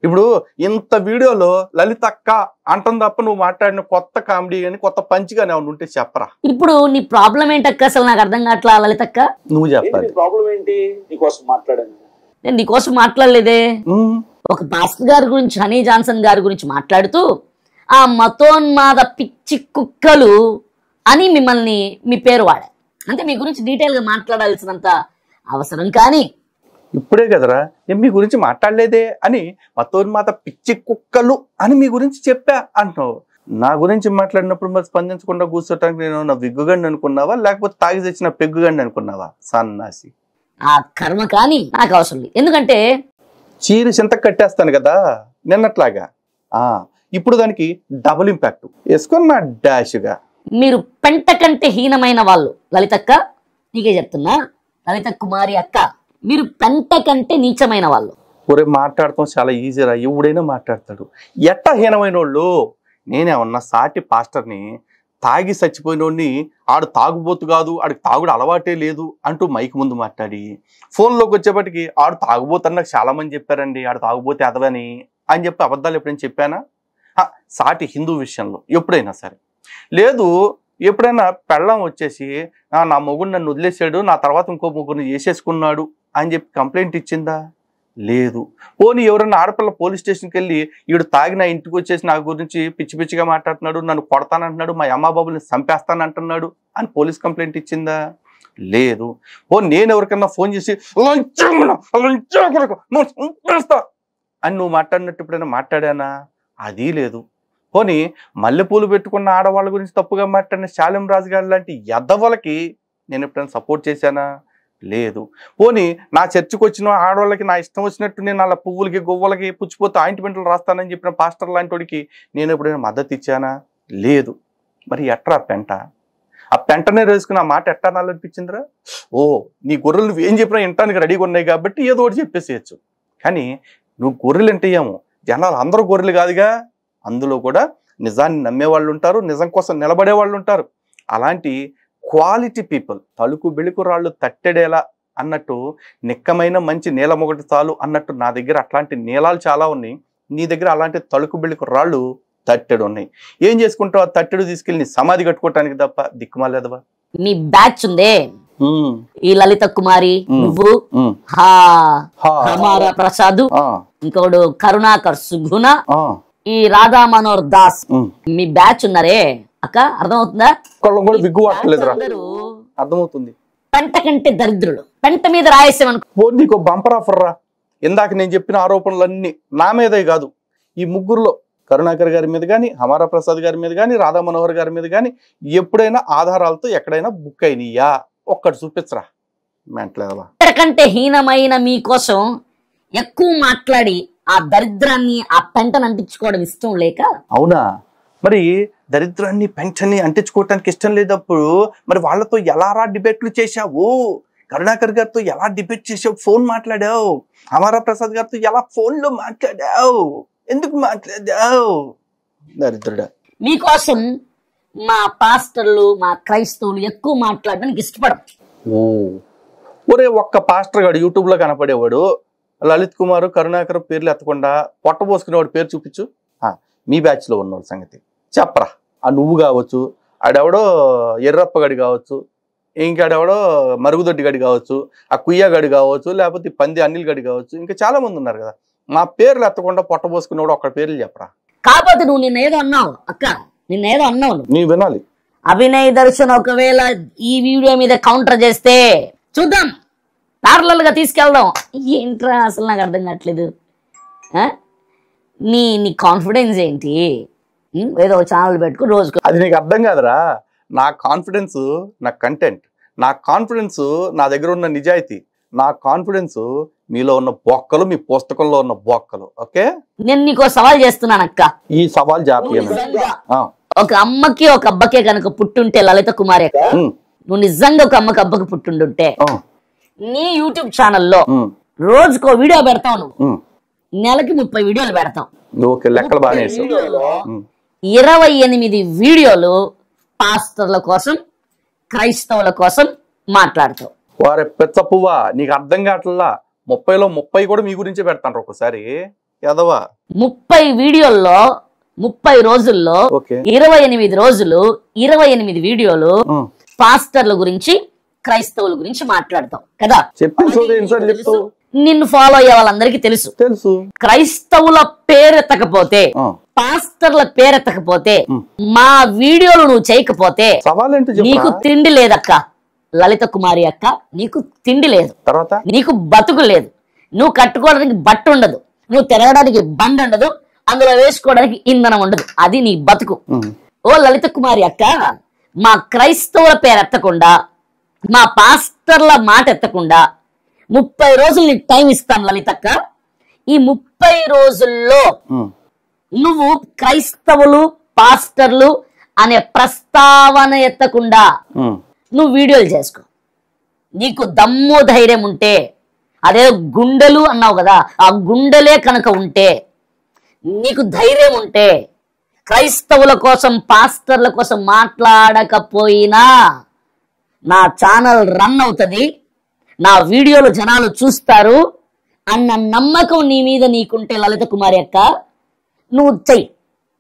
ఇప్పుడు ఇంత వీడియోలో లలితక్క అంటుంది తప్ప నువ్వు మాట్లాడిన కొత్త కామెడీ అని కొత్త పంచి కానీ ఏమైనా ఉంటే చెప్పరా. ఇప్పుడు నీ ప్రాబ్లం ఏంటక్క? అసలు నాకు అర్థం కావట్లా లలితక్క. నువ్వు చెప్పాలి. ప్రాబ్లం ఏంటి? నీకోసం మాట్లాడాను. నేను నీకోసం మాట్లాడలేదే. ఒక పాస్టర్ గారి గురించి, హనీ జాన్సన్ గారి గురించి మాట్లాడుతూ ఆ మతోన్మాద పిచ్చి కుక్కలు అని మిమ్మల్ని మీ పేరు వాడా. అంటే మీ గురించి డీటెయిల్ గా మాట్లాడాల్సినంత అవసరం కానీ ఇప్పుడే కదరా నేను మీ గురించి మాట్లాడలేదే అని మతోన్మాద పిచ్చి కుక్కలు అని మీ గురించి చెప్పా అంటున్నావు. నా గురించి మాట్లాడినప్పుడు మరి స్పందించకుండా కూర్చోటానికి నేను నా విగ్గుగండి అనుకున్నావా, లేకపోతే తాగి తెచ్చిన పెగ్గుగండి అనుకున్నావా? సన్నాసి. ఆ కర్మ కానీ నాకు అవసరం లేదు. ఎందుకంటే చీరి చింత కట్టేస్తాను కదా నిన్నట్లాగా. ఇప్పుడు దానికి డబుల్ ఇంపాక్ట్ వేసుకున్నా డాష్గా. మీరు పెంట కంటే హీనమైన వాళ్ళు లలితక్క. నీకే చెప్తున్నా లలిత కుమారి అక్క, మీరు పెంట కంటే నీచమైన వాళ్ళు. ఒరే మాట్లాడటం చాలా ఈజీరా, ఎవడైనా మాట్లాడతాడు. ఎట్టా హీనమైన వాళ్ళు? నేనేమన్నా సాటి పాస్టర్ని తాగి చచ్చిపోయినోడిని ఆడు తాగుబోతు కాదు, ఆడికి తాగుడు అలవాటే లేదు అంటూ మైక్ ముందు మాట్లాడి ఫోన్లోకి వచ్చేపటికి ఆడు తాగుబోతని నాకు చాలా మంది చెప్పారండి, ఆడు తాగుబోతే ఎదవని అని చెప్పి అబద్ధాలు ఎప్పుడైనా చెప్పానా? సాటి హిందూ విషయంలో ఎప్పుడైనా సరే లేదు. ఎప్పుడైనా పెళ్ళం వచ్చేసి నా మొగుడు నన్ను వదిలేసాడు, నా తర్వాత ఇంకో ముగ్గురిని చేసేసుకున్నాడు అని చెప్పి కంప్లైంట్ ఇచ్చిందా? లేదు. పోనీ ఎవరైనా ఆడపిల్ల పోలీస్ స్టేషన్కి వెళ్ళి ఈడు తాగి నా ఇంటికి వచ్చేసి నా గురించి పిచ్చి పిచ్చిగా మాట్లాడుతున్నాడు, నన్ను కొడతానంటున్నాడు, మా అమ్మ బాబుని చంపేస్తానంటున్నాడు అని పోలీస్ కంప్లైంట్ ఇచ్చిందా? లేదు. నేను ఎవరికన్నా ఫోన్ చేసి చంపేస్తా అని నువ్వు మాట్లాడినట్టు ఎప్పుడైనా మాట్లాడానా? అది లేదు. పోనీ మల్లెపూలు పెట్టుకున్న ఆడవాళ్ళ గురించి తప్పుగా మాట్లాడిన శాలిం రాజు గారు లాంటి ఎద్దవలకి నేను ఎప్పుడైనా సపోర్ట్ చేశానా? లేదు. పోనీ నా చర్చికి వచ్చిన ఆడవాళ్ళకి నా ఇష్టం వచ్చినట్టు నేను అలా పువ్వులకి గువ్వలకి పుచ్చిపోతే ఆయింట్మెంట్లు రాస్తానని చెప్పిన పాస్టర్ లాంటి వాడికి నేను ఎప్పుడైనా మద్దతు ఇచ్చానా? లేదు. మరి ఎట్రా పెంట? ఆ పెంటనే వేసుకుని ఆ మాట ఎట్టా నాలనిపించిందిరా? నీ గొర్రెలు నువ్వు ఏం చెప్పినా వినటానికి రెడీగా ఉన్నాయి కాబట్టి ఏదో ఒకటి చెప్పేసేయచ్చు. కానీ నువ్వు గొర్రెలు అంటే ఏమో, జనాలు అందరూ గొర్రెలు కాదుగా, అందులో కూడా నిజాన్ని నమ్మే వాళ్ళు ఉంటారు, నిజం కోసం నిలబడే వాళ్ళు ఉంటారు. అలాంటి క్వాలిటీ పీపుల్, తలుకు బెళుకు రాళ్ళు తట్టెడేలా అన్నట్టు నిక్కమైన మంచి నీలం ఒకటి చాలు అన్నట్టు నా దగ్గర అట్లాంటి నీలాలు చాలా ఉన్నాయి. నీ దగ్గర అలాంటి తలుకు బెళుకు రాళ్ళు తట్టెడు ఉన్నాయి. ఏం చేసుకుంటావు? ఆ తట్టెడు తీసుకెళ్ళి సమాధి కట్టుకోవటానికి తప్ప దిక్కుమాలేదవా? మీ బ్యాచ్ ఉందే, ఈ లలిత కుమారి, నువ్వు, హమారా ప్రసాద్, ఇంకోడు కరుణాకర్ సుగుణ, ఈ రాధా మనోహర్ దాస్, మీ బ్యాచ్ ఉన్నారే అక్క, అర్థమవుతుందా? అర్థమవుతుంది. పెంట కంటే దరిద్రులు, పెంట మీద రాయేసామనుకో. నీకు బంపర్ ఆఫర్ రా. ఇందాక నేను చెప్పిన ఆరోపణలన్నీ నా మీదే కాదు, ఈ ముగ్గురులో కరుణాకర్ గారి మీద కానీ, హమారా ప్రసాద్ గారి మీద కానీ, రాధా మనోహర్ గారి మీద కానీ ఎప్పుడైనా ఆధారాలతో ఎక్కడైనా బుక్ అయినయా? ఒక్కటి చూపించరా. మెంటలేదవా? కంటే హీనమైన మీకోసం ఎక్కువ మాట్లాడి ఆ దరిద్రాన్ని, ఆ పెంటను అంటించుకోవడం ఇష్టం లేక. అవునా? మరి దరిద్రాన్ని పెంటని అంటించుకోవటానికి ఇష్టం లేదప్పుడు మరి వాళ్ళతో ఎలా డిబేట్లు చేశావు? కరుణాకర్ గారితో ఎలా డిబేట్ చేసావు? ఫోన్ మాట్లాడావు? హమారా ప్రసాద్ గారితో ఎలా ఫోన్లో మాట్లాడావు? ఎందుకు మాట్లాడావు? దరిద్రుడా. మీకోసం మా పాస్టర్లు, మా క్రైస్తవులు ఎక్కువ మాట్లాడడానికి ఇష్టపడరు. ఒరే ఒక్క పాస్టర్ గాడు యూట్యూబ్ లో కనపడేవాడు లలిత్ కుమార్, కరుణాకర్ పేర్లు ఎత్తకుండా పొట్టబోసుకునేవాడు పేరు చూపించు. మీ బ్యాచ్ లో ఉన్నవాడు సంగతి చెప్పరా. ఆ నువ్వు కావచ్చు, ఆడెవడో ఎర్రప్ప గడి కావచ్చు, ఇంకాడెవడో మరుగుదొడ్డి గడి కావచ్చు, ఆ కుయ్య గడి కావచ్చు, లేకపోతే పంది అనిల్ గడి కావచ్చు, ఇంకా చాలా మంది ఉన్నారు కదా. మా పేర్లు ఎత్తకుండా పొట్టబోసుకునేవాడు ఒక్క పేర్లు చెప్పరా. కాకపోతే నువ్వు నిన్నేదో అన్నావు అక్క, నిన్నేదో అన్నావు, నీ వినాలి. అభినయ్ దర్శన్ ఒకవేళ ఈ వీడియో మీద కౌంటర్ చేస్తే చూద్దాం, ప్యారలల్ గా తీసుకెళ్దాం. ఏంట్రా అసలు నాకు అర్థం కావట్లేదు. నీ కాన్ఫిడెన్స్ ఏంటి? ఏదో ఛానల్ పెట్టుకుని రోజుకు. అది నీకు అర్థం కాదురా. నా కాన్ఫిడెన్స్ నా కంటెంట్, నా కాన్ఫిడెన్స్ నా దగ్గర ఉన్న నిజాయితీ, నా కాన్ఫిడెన్స్ మీలో ఉన్న బొక్కలు, మీ పుస్తకంలో ఉన్న బొక్కలు. ఓకే, నేను నీకు సవాల్ చేస్తున్నాను అక్క. ఈ సవాల్ జాతీయ ఒక అమ్మకి ఒక అబ్బకే కనుక పుట్టుంటే లలిత కుమారి అక్క, నువ్వు నిజంగా ఒక అమ్మకి అబ్బకి పుట్టుండుంటే నీ యూట్యూబ్ ఛానల్లో రోజుకో వీడియో పెడతావు, నువ్వు నెలకి 30 వీడియోలు పెడతావు. 28 వీడియోలు పాస్టర్ల కోసం, క్రైస్తవుల కోసం మాట్లాడతావు. వారి పెచ్చపువ్వా, నీకు అర్థం కావట్లా. 30లో 30 కూడా మీ గురించే పెడతాను ఒకసారి యాదవా. 30 వీడియోల్లో 30 రోజుల్లో ఓకే 28 రోజులు 28 వీడియోలు పాస్టర్ల గురించి క్రైస్తవుల గురించి మాట్లాడతాం కదా. చెప్తావు, నిన్ను ఫాలో అయ్యే వాళ్ళందరికీ తెలుసు. క్రైస్తవుల పేరెత్తకపోతే, పాస్టర్ల పేరెత్తకపోతే, మా వీడియోలు నువ్వు చేయకపోతే నీకు తిండి లేదక్క. లలిత కుమారి అక్క, నీకు తిండి లేదు, తర్వాత నీకు బతుకు లేదు, నువ్వు కట్టుకోవడానికి బట్ట ఉండదు, నువ్వు తిరగడానికి బండి ఉండదు, అందులో వేసుకోవడానికి ఇంధనం ఉండదు. అది నీ బతుకు. ఓ లలిత కుమారి అక్క, మా క్రైస్తవుల పేరు ఎత్తకుండా, మా పాస్టర్ల మాట ఎత్తకుండా 30 రోజులు నీకు టైం ఇస్తాను లలితక్క. ఈ 30 రోజుల్లో నువ్వు క్రైస్తవులు పాస్టర్లు అనే ప్రస్తావన ఎత్తకుండా నువ్వు వీడియోలు చేసుకో. నీకు దమ్ము ధైర్యం ఉంటే, అదే గుండెలు అన్నావు కదా, ఆ గుండెలే కనుక ఉంటే, నీకు ధైర్యం ఉంటే, క్రైస్తవుల కోసం పాస్టర్ల కోసం మాట్లాడకపోయినా నా ఛానల్ రన్ అవుతుంది, నా వీడియోలు జనాలు చూస్తారు అన్న నమ్మకం నీ మీద నీకుంటే లలిత కుమారి అక్క, నువ్వు చెయ్యి.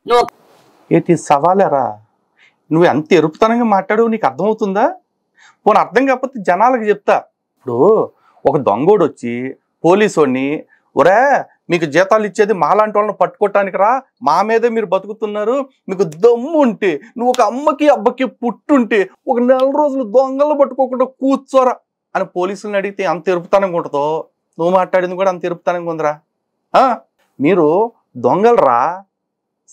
నువ్వు ఏంటి సవాలేరా? నువ్వు ఎంత ఎరుపుతనంగా మాట్లాడు, నీకు అర్థమవుతుందా? పోనీ అర్థం కాకపోతే జనాలకు చెప్తా. ఇప్పుడు ఒక దొంగోడు వచ్చి పోలీసోడిని, ఒరే మీకు జీతాలు ఇచ్చేది మాలాంటి వాళ్ళని పట్టుకోవటానికి రా, మా మీదే మీరు బతుకుతున్నారు, మీకు దమ్ము ఉంటే నువ్వు ఒక అమ్మకి అబ్బకి పుట్టుంటే ఒక 4 రోజులు దొంగలు పట్టుకోకుండా కూర్చోరా అని పోలీసులను అడిగితే అంత ఎరుపుతనంగా ఉంటుందో, నువ్వు మాట్లాడింది కూడా అంత ఎరుపుతనంగా ఉందిరా. మీరు దొంగలరా,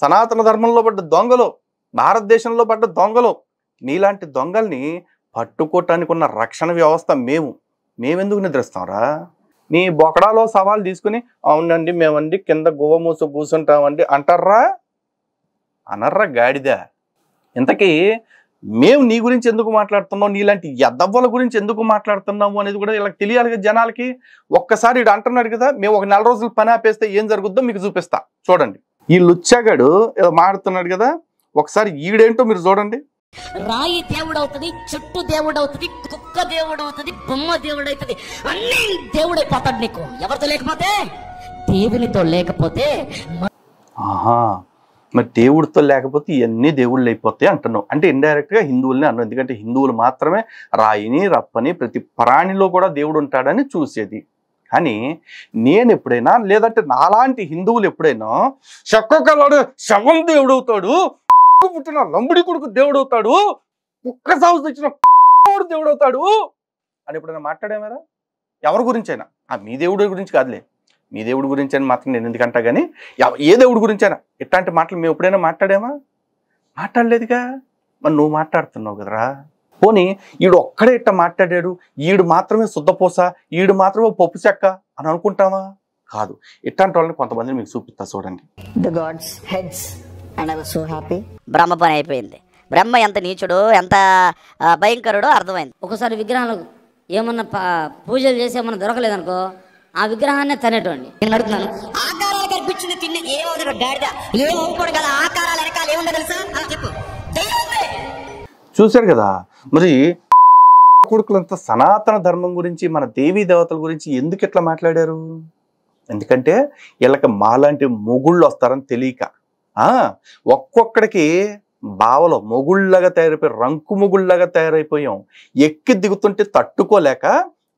సనాతన ధర్మంలో పడ్డ దొంగలు, భారతదేశంలో పడ్డ దొంగలు. నీలాంటి దొంగల్ని పట్టుకోవటానికి ఉన్న రక్షణ వ్యవస్థ మేమెందుకు నిద్రిస్తాంరా? నీ బొకడాలో సవాల్ తీసుకుని అవునండి మేమండి కింద గువ్వ మూసు కూర్చుంటామండి అంటారా? అనర్రా గాడిదా. ఇంతకీ మేము నీ గురించి ఎందుకు మాట్లాడుతున్నావు, నీలాంటి యదవ్వల గురించి ఎందుకు మాట్లాడుతున్నాము అనేది కూడా ఇలా తెలియాలి కదా జనాలకి. ఒక్కసారి ఇడు అంటున్నాడు కదా, మేము ఒక 4 రోజులు పని ఆపేస్తే ఏం జరుగుద్దో మీకు చూపిస్తా చూడండి. ఈ లుచ్చాగాడు ఏదో మాడుతున్నాడు కదా, ఒకసారి ఈడేంటో మీరు చూడండి. రాయి దేవుడు అవుతుంది, చెట్టు దేవుడు అవుతుంది, కుక్క దేవుడు అవుతుంది, బొమ్మ దేవుడు అవుతుంది, అన్ని దేవుడైపోతాడు నీకు. ఎవరితో లేకపోతే, దేవునితో లేకపోతే. మరి దేవుడితో లేకపోతే ఇవన్నీ దేవుళ్ళు అయిపోతాయి అంటున్నావు. అంటే ఇండైరెక్ట్ గా హిందువుల్ని అన్నావు, ఎందుకంటే హిందువులు మాత్రమే రాయిని రప్పని ప్రతి ప్రాణిలో కూడా దేవుడు ఉంటాడని చూసేది. కానీ నేను ఎప్పుడైనా, లేదంటే నాలాంటి హిందువులు ఎప్పుడైనా శక్కలాడు శవం దేవుడు అవుతాడు, పుట్టిన లంబడి కొడుకు దేవుడు అవుతాడు, కుక్క సాగు తెచ్చిన దేవుడు అవుతాడు అని ఎప్పుడైనా మాట్లాడేమారా? ఎవరి గురించైనా, మీ దేవుడి గురించి కాదులే, మీ దేవుడి గురించి అని మాత్రం నేను ఎందుకంటా, కానీ ఏ దేవుడి గురించైనా ఇట్లాంటి మాటలు మేము ఎప్పుడైనా మాట్లాడామా? మాట్లాడలేదుగా. మరి నువ్వు మాట్లాడుతున్నావు కదరా. పోనీ ఈడు ఒక్కడే ఇట్ట మాట్లాడాడు, ఈడు మాత్రమే శుద్ధపూస, ఈడు మాత్రమే పప్పు చెక్క అని అనుకుంటావా? కాదు. ఇట్లాంటి వాళ్ళని కొంతమందిని మీకు చూపిస్తా చూడండి. The gods heads and I was so happy. బ్రహ్మ పని అయిపోయింది. బ్రహ్మ ఎంత నీచుడో ఎంత భయంకరుడో అర్థమైంది. ఒకసారి విగ్రహాలు ఏమన్నా పూజలు చేసి ఏమన్నా దొరకలేదనుకో, ఆ విగ్రహాన్ని తనేటండి. నేను అడుగుతున్నాను, ఆకారాలు కనిపించింది తిన్న ఏమవుతాడు డాడీ, ఏమవుకోడు కదా, ఆకారాలు వెనకాల ఏముందో తెలుసా అని చెప్పు. చూశారు కదా. మరి కొడుకులంతా సనాతన ధర్మం గురించి, మన దేవీ దేవతల గురించి ఎందుకు ఇట్లా మాట్లాడారు? ఎందుకంటే వీళ్ళకి మాలాంటి మొగుళ్ళు వస్తారని తెలియక. ఒక్కొక్కడికి బావలో మొగుళ్ళగా తయారైపోయి, రంకు మొగుళ్ళగా తయారైపోయాం. ఎక్కి దిగుతుంటే తట్టుకోలేక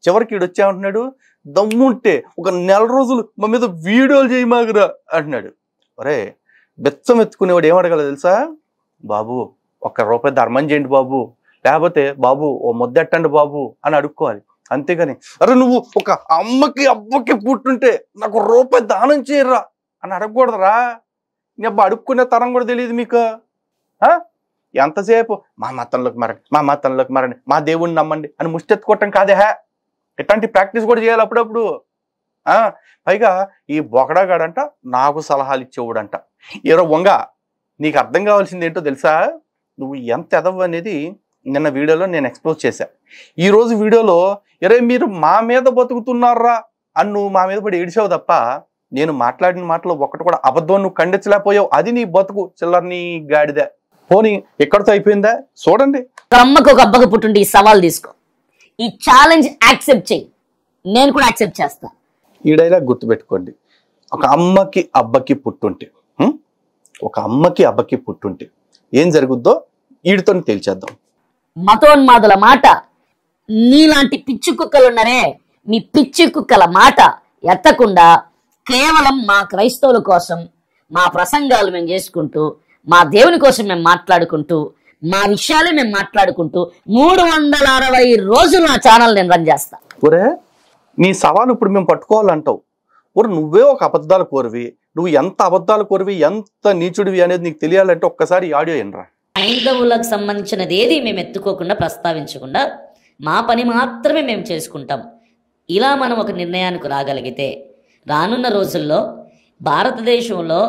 చివరికి ఈడొచ్చామంటున్నాడు, దమ్ముంటే ఒక 4 రోజులు మా మీద వీడియోలు చేయమాగరా అంటున్నాడు. ఒరే బెచ్చం ఎత్తుకునేవాడు ఏమడగలదు తెలుసా? బాబు ₹1 ధర్మం చేయండి బాబు, లేకపోతే బాబు ఓ ముద్దెట్టండి బాబు అని అడుక్కోవాలి. అంతేగాని అరే నువ్వు ఒక అమ్మకి అబ్బకి పుట్టుంటే నాకు ₹1 దానం చేయరా అని అడగకూడదురా. నీ అబ్బా అడుక్కునే తరం కూడా తెలియదు మీకు. ఎంతసేపు మా మతంలోకి మారండి, మా మతంలోకి మారండి, మా దేవుడిని నమ్మండి అని ముష్టెత్తుకోవటం కాదే. ఇట్లాంటి ప్రాక్టీస్ కూడా చేయాలి అప్పుడప్పుడు. పైగా ఈ బొకడాగాడంట నాకు సలహాలు ఇచ్చేవాడంట. ఏరో వంగ, నీకు అర్థం కావాల్సింది ఏంటో తెలుసా? నువ్వు ఎంత ఎదవ అనేది నిన్న వీడియోలో నేను ఎక్స్పోజ్ చేశా. ఈరోజు వీడియోలో ఎరే మీరు మా మీద బతుకుతున్నారా అని నువ్వు మా మీద పడి ఏడిచావు తప్ప, నేను మాట్లాడిన మాటలో ఒక్కటి కూడా అబద్ధం నువ్వు ఖండించలేకపోయావు. అది నీ బతుకు చిల్లర నీ గాడిదే. పోనీ ఎక్కడితో అయిపోయిందా చూడండి. ఒక అమ్మకు ఒక అబ్బకు పుట్టుంటే ఈ సవాల్ తీసుకో, ఈ ఛాలెంజ్ యాక్సెప్ట్ చేయి, నేను కూడా యాక్సెప్ట్ చేస్తా. ఈ డైలాగ్ గుర్తుపెట్టుకోండి. ఒక అమ్మకి అబ్బకి పుట్టుంటే ఒక అమ్మకి అబ్బకి పుట్టుంటే ఏం జరుగుద్దో వీడితో తేల్చేద్దాం. మతోన్మాదుల మాట, నీలాంటి పిచ్చి కుక్కలు ఉన్నారే, మీ పిచ్చి కుక్కల మాట ఎత్తకుండా కేవలం మా క్రైస్తవుల కోసం మా ప్రసంగాలు మేము చేసుకుంటూ, మా దేవుని కోసం మేము మాట్లాడుకుంటూ, మా విషయాలే మేము మాట్లాడుకుంటూ 360 రోజులు నా ఛానల్ నేను రన్ చేస్తా. ఒరే నీ సవాలు ఇప్పుడు మేము పట్టుకోవాలంటావు. ఒరే నువ్వే ఒక అబద్ధాలు కోరివి, నువ్వు ఎంత అబద్ధాలు కోరివి, ఎంత నీచుడివి అనేది నీకు తెలియాలంటే ఒక్కసారి ఈ ఆడియో వినరా. హైందవులకు సంబంధించినది ఏది మేము ఎత్తుకోకుండా ప్రస్తావించకుండా మా పని మాత్రమే మేము చేసుకుంటాం. ఇలా మనం ఒక నిర్ణయానికి రాగలిగితే రానున్న రోజుల్లో భారతదేశంలో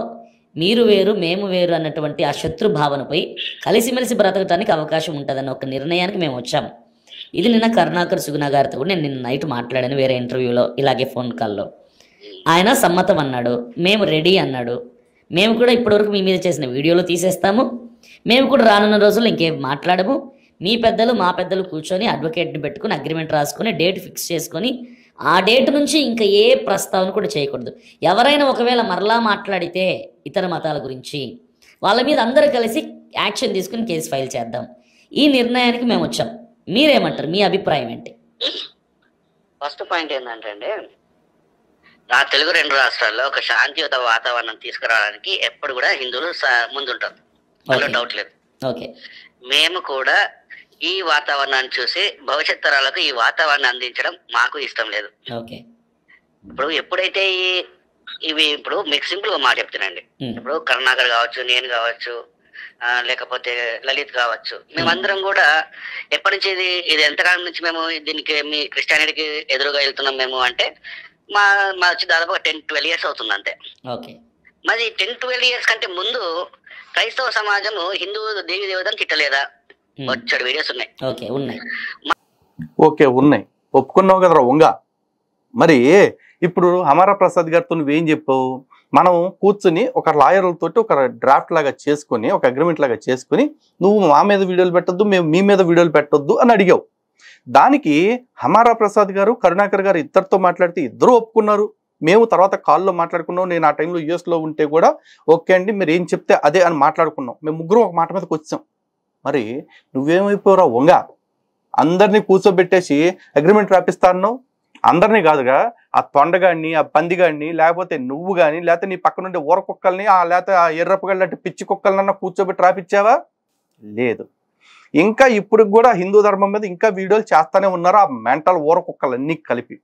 మీరు వేరు మేము వేరు అన్నటువంటి ఆ శత్రు భావనపై కలిసిమెలిసి బ్రతకడానికి అవకాశం ఉంటుందన్న ఒక నిర్ణయానికి మేము వచ్చాము. ఇది నిన్న కరుణాకర్ సుగుణ గారితో కూడా నేను నిన్న నైట్ మాట్లాడాను వేరే ఇంటర్వ్యూలో, ఇలాగే ఫోన్ కాల్లో. ఆయన సమ్మతం అన్నాడు, మేము రెడీ అన్నాడు. మేము కూడా ఇప్పటివరకు మీ మీద చేసిన వీడియోలు తీసేస్తాము, మేము కూడా రానున్న రోజుల్లో ఇంకేం మాట్లాడము. మీ పెద్దలు మా పెద్దలు కూర్చొని అడ్వకేట్ని పెట్టుకుని అగ్రిమెంట్ రాసుకొని డేట్ ఫిక్స్ చేసుకొని ఆ డేట్ నుంచి ఇంకా ఏ ప్రస్తావన కూడా చేయకూడదు. ఎవరైనా ఒకవేళ మరలా మాట్లాడితే ఇతర మతాల గురించి వాళ్ళ మీద అందరూ కలిసి యాక్షన్ తీసుకుని కేసు ఫైల్ చేద్దాం. ఈ నిర్ణయానికి మేము వచ్చాం. మీరేమంటారు? మీ అభిప్రాయం ఏంటి? ఫస్ట్ పాయింట్ ఏంటంటే అండి, నా తెలుగు 2 రాష్ట్రాల్లో ఒక శాంతియుత వాతావరణం తీసుకురావడానికి ఎప్పుడు కూడా హిందువులు ముందుంటారు, అందులో డౌట్ లేదు. ఓకే, మేము కూడా ఈ వాతావరణాన్ని చూసి భవిష్యత్ తరాలకు ఈ వాతావరణాన్ని అందించడం మాకు ఇష్టం లేదు. ఓకే, ఇప్పుడు ఎప్పుడైతే ఇవి ఇప్పుడు మీకు సింపుల్ గా మాట చెప్తానండి. ఇప్పుడు కరుణాకర్ కావచ్చు, నేను కావచ్చు, లేకపోతే లలిత్ కావచ్చు, మేమందరం కూడా ఎప్పటి నుంచి ఇది ఎంతకాలం నుంచి మేము దీనికి మీ క్రిస్టియానిటీకి ఎదురుగా వెళ్తున్నాం మేము అంటే మా వచ్చి దాదాపు 10-12 years అవుతుంది అంతే. ఓకే, మరి 10-12 years కంటే ముందు క్రైస్తవ సమాజం హిందూ దేవి దేవతను తిట్టలేదా? వచ్చాడు వీడియోస్ ఉన్నాయి. ఓకే, ఉన్నాయి. ఓకే ఉన్నాయి, ఒప్పుకున్నావు కదరా వంగ. మరి ఇప్పుడు హమారా ప్రసాద్ గారితో నువ్వేం చెప్పావు? మనం కూర్చుని ఒక లాయర్లతోటి ఒక డ్రాఫ్ట్ లాగా చేసుకుని ఒక అగ్రిమెంట్ లాగా చేసుకుని నువ్వు మా మీద వీడియోలు పెట్టొద్దు, మేము మీ మీద వీడియోలు పెట్టొద్దు అని అడిగావు. దానికి హమారా ప్రసాద్ గారు కరుణాకర్ గారు ఇద్దరితో మాట్లాడితే ఇద్దరు ఒప్పుకున్నారు. మేము తర్వాత కాల్లో మాట్లాడుకున్నాం. నేను ఆ టైంలో యూఎస్లో ఉంటే కూడా ఓకే అండి మీరు ఏం చెప్తే అదే అని మాట్లాడుకున్నాం. మేము ముగ్గురు ఒక మాట మీదకి వచ్చాం. మరి నువ్వేమైపోయారా వంగ? అందరినీ కూర్చోబెట్టేసి అగ్రిమెంట్ రాపిస్తాను. అందరినీ కాదుగా, ఆ తొండగాడిని, ఆ పందిగాడిని, లేకపోతే నువ్వు కానీ, లేకపోతే నీ పక్క నుండి ఊర కుక్కల్ని, లేకపోతే ఆ ఎర్రపుగళ్ళ లాంటి పిచ్చి కుక్కలనన్నా కూర్చోబెట్టి రాపిచ్చావా? లేదు. ఇంకా ఇప్పుడు కూడా హిందూ ధర్మం మీద ఇంకా వీడియోలు చేస్తానే ఉన్నారు ఆ మెంటల్ ఊర కుక్కలన్నీ కలిపి.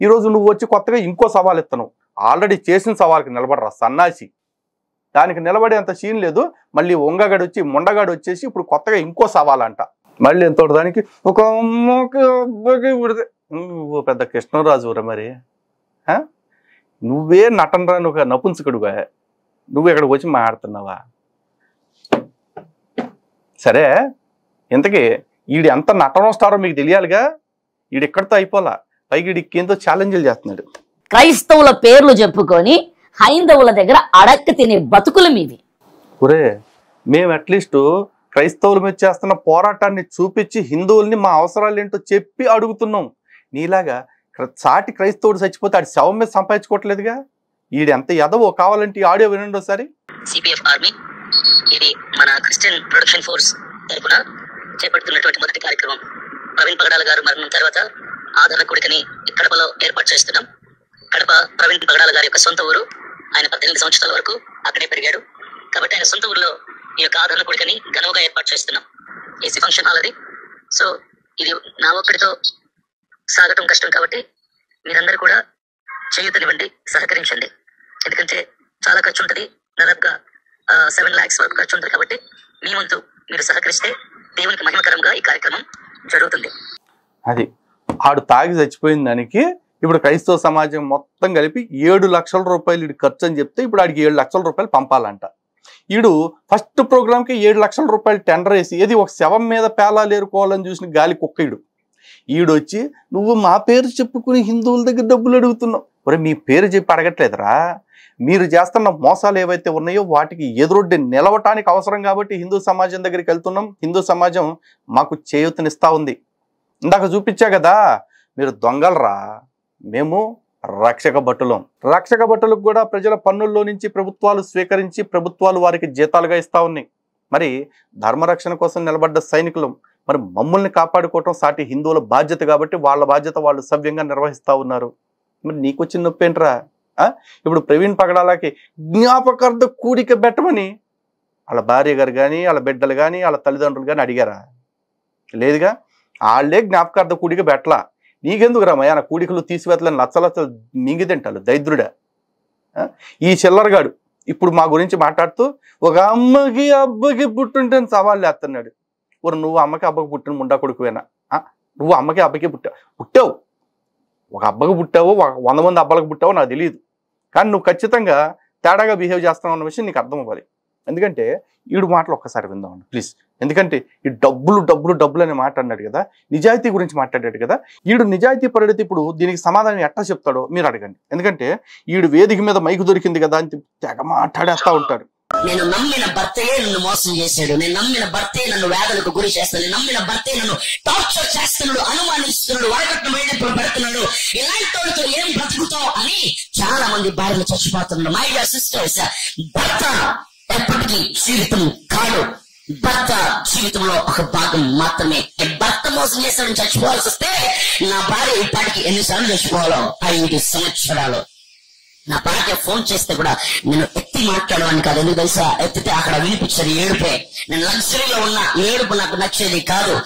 ఈరోజు నువ్వు వచ్చి కొత్తగా ఇంకో సవాల్ ఎత్తను. ఆల్రెడీ చేసిన సవాల్కి నిలబడరా సన్నాసి. దానికి నిలబడేంత సీన్ లేదు. మళ్ళీ వంగగాడు వచ్చి ముండగాడు వచ్చేసి ఇప్పుడు కొత్తగా ఇంకో సవాల్ అంట. మళ్ళీ ఎంతో దానికి ఒక అమ్మకి అబ్బాయికి విడితే నువ్వు పెద్ద కృష్ణరాజు రా. మరి నువ్వే నటన రాని ఒక నపుంసకుడుగా నువ్వు ఇక్కడికి వచ్చి మాట్లాడుతున్నావా? సరే, ఇంతకీ ఈడు ఎంత నటన వస్తారో మీకు తెలియాలిగా. ఈడు ఎక్కడితో అయిపోలా, పైకి ఈడికేంతో ఛాలెంజ్లు చేస్తున్నాడు. క్రైస్తవుల పేర్లు చెప్పుకొని హైందవుల దగ్గర అడక్క తినే బతుకులు మీవి. ఒరే మేము అట్లీస్ట్ క్రైస్తవుల మీద చేస్తున్న పోరాటాన్ని చూపించి హిందువుల్ని మా అవసరాలు ఏంటో చెప్పి అడుగుతున్నాం. నీలాగా సాటి క్రైస్తవుడు చచ్చిపోతే ఆడి శవం మీద సంపాదించుకోవట్లేదుగా. ఈడు ఎంత ఎదవో కావాలంటే ఈ ఆడియో వినండి ఒకసారి. సిపిఎఫ్ ఆర్మీ ఇది మన క్రిస్టియన్ ప్రొడక్షన్ ఫోర్స్ తరపున చేపడుతున్నటువంటి మొదటి కార్యక్రమం. ప్రవీణ్ పగడాల గారు మరణం తర్వాత ఆదరణ కూడికని కడపలో ఏర్పాటు చేస్తున్నాం. కడప ప్రవీణ్ పగడాల గారి యొక్క సొంత ఊరు. ఆయన 18 సంవత్సరాల వరకు అక్కడే పెరిగాడు కాబట్టి ఆయన సొంత ఊరిలో ఈ యొక్క ఆదరణ కూడికని ఘనంగా ఏర్పాటు చేస్తున్నాం. ఏసీ ఫంక్షన్ హాల్ అది. సో ఇది నా ఒక్కడితో సాగటం కష్టం కాబట్టి మీరందరూ కూడా చేయూతనివ్వండి, సహకరించండి. ఎందుకంటే చాలా ఖర్చు ఉంటుంది, దాదాపుగా 7 lakhs వరకు ఖర్చు ఉంటుంది. కాబట్టి మీ వంతు మీరు సహకరిస్తే దేవునికి మహిమకరంగా ఈ కార్యక్రమం జరుగుతుంది. అది ఆడు తాగి చచ్చిపోయిన దానికి ఇప్పుడు క్రైస్తవ సమాజం మొత్తం కలిపి 7 లక్షల రూపాయలు ఈడు ఖర్చు అని చెప్తే ఇప్పుడు ఆడికి 7 లక్షల రూపాయలు పంపాలంట. ఈడు ఫస్ట్ ప్రోగ్రామ్కి 7 లక్షల రూపాయలు టెండర్ వేసి ఏది ఒక శవం మీద పేలాలు ఏరుకోవాలని చూసిన గాలి కుక్క ఈడు వచ్చి నువ్వు మా పేరు చెప్పుకుని హిందువుల దగ్గర డబ్బులు అడుగుతున్నావు. ఒరే మీ పేరు చెప్పి అడగట్లేదురా, మీరు చేస్తున్న మోసాలు ఏవైతే ఉన్నాయో వాటికి ఎదురొడ్డి నిలవటానికి అవసరం కాబట్టి హిందూ సమాజం దగ్గరికి వెళ్తున్నాం. హిందూ సమాజం మాకు చేయూతనిస్తా ఉంది. ఇందాక చూపించా కదా, మీరు దొంగలరా, మేము రక్షక భటులం. రక్షక భటులకు కూడా ప్రజల పన్నుల్లో నుంచి ప్రభుత్వాలు స్వీకరించి ప్రభుత్వాలు వారికి జీతాలుగా ఇస్తా ఉన్నాయి. మరి ధర్మరక్షణ కోసం నిలబడ్డ సైనికులు, మరి మమ్మల్ని కాపాడుకోవటం సాటి హిందువుల బాధ్యత కాబట్టి వాళ్ళ బాధ్యత వాళ్ళు సవ్యంగా నిర్వహిస్తూ ఉన్నారు. మరి నీకు వచ్చిన నొప్పి ఏంట్రా? ఇప్పుడు ప్రవీణ్ పగడాలకి జ్ఞాపకార్థ కూడిక పెట్టమని వాళ్ళ భార్య గారు కానీ వాళ్ళ బిడ్డలు కానీ వాళ్ళ తల్లిదండ్రులు కానీ అడిగారా? లేదుగా. వాళ్ళే జ్ఞాపకార్థ కూడిక పెట్టలా. నీకెందుకు రామయ్య నా కూడికలు తీసివేతలని లచ్చలచ్చలు మింగితింటారు దైద్రుడా. ఈ చిల్లరగాడు ఇప్పుడు మా గురించి మాట్లాడుతూ ఒక అమ్మకి అబ్బకి పుట్టుంటే సవాళ్ళు వేస్తున్నాడు. నువ్వు అమ్మకి అబ్బకి పుట్టిన ముండా కొడుకువేనా? నువ్వు అమ్మకి అబ్బకి పుట్టావు, ఒక అబ్బకి పుట్టావు, 100 మంది అబ్బాలకు పుట్టావు నాకు తెలియదు. కానీ నువ్వు ఖచ్చితంగా తేడాగా బిహేవ్ చేస్తావు అన్న విషయం నీకు అర్థం అవ్వాలి. ఎందుకంటే ఈడు మాటలు ఒక్కసారి విందామండి ప్లీజ్. ఎందుకంటే ఈ డబ్బులు డబ్బులు డబ్బులు అనే మాట అన్నాడు కదా, నిజాయితీ గురించి మాట్లాడాడు కదా. ఈడు నిజాయితీ పరుడితే ఇప్పుడు దీనికి సమాధానం ఎట్లా చెప్తాడో మీరు అడగండి. ఎందుకంటే ఈడు వేదిక మీద మైకు దొరికింది కదా అని తెగ మాట్లాడేస్తా ఉంటాడు. నేను నమ్మిన భర్తే నన్ను మోసం చేశాడు, నేను నమ్మిన భర్తే నన్ను వేదనకు గురి చేస్తాడు, నేను నమ్మిన భర్తే నన్ను టార్చర్ చేస్తున్నాడు, అనుమానిస్తున్నాడు, వరకట్న వేధింపులు పెడుతున్నాడు, ఇలాంటి వాళ్ళతో ఏం బ్రతుకుతావు అని చాలా మంది భార్యలు చచ్చిపోతున్నారు. మై డియర్ సిస్టర్స్, భర్త ఎప్పటికీ జీవితం కాదు, భర్త జీవితంలో ఒక భాగం మాత్రమే. భర్త మోసం చేస్తాడని చచ్చిపోవాల్సి వస్తే నా భార్య ఇప్పటికి ఎన్నిసార్లు చచ్చిపోవాలో? 5 సంవత్సరాలు. నా భార్య ఫోన్ చేస్తే కూడా నేను ఎత్తి మాట్లాడేవాడిని కాదు. ఎందుకు తెలుసా? ఎత్తితే అక్కడ వినిపించేది ఏడుపే. నేను లగ్జరీలో ఉన్న ఏడుపు నాకు నచ్చేది కాదు.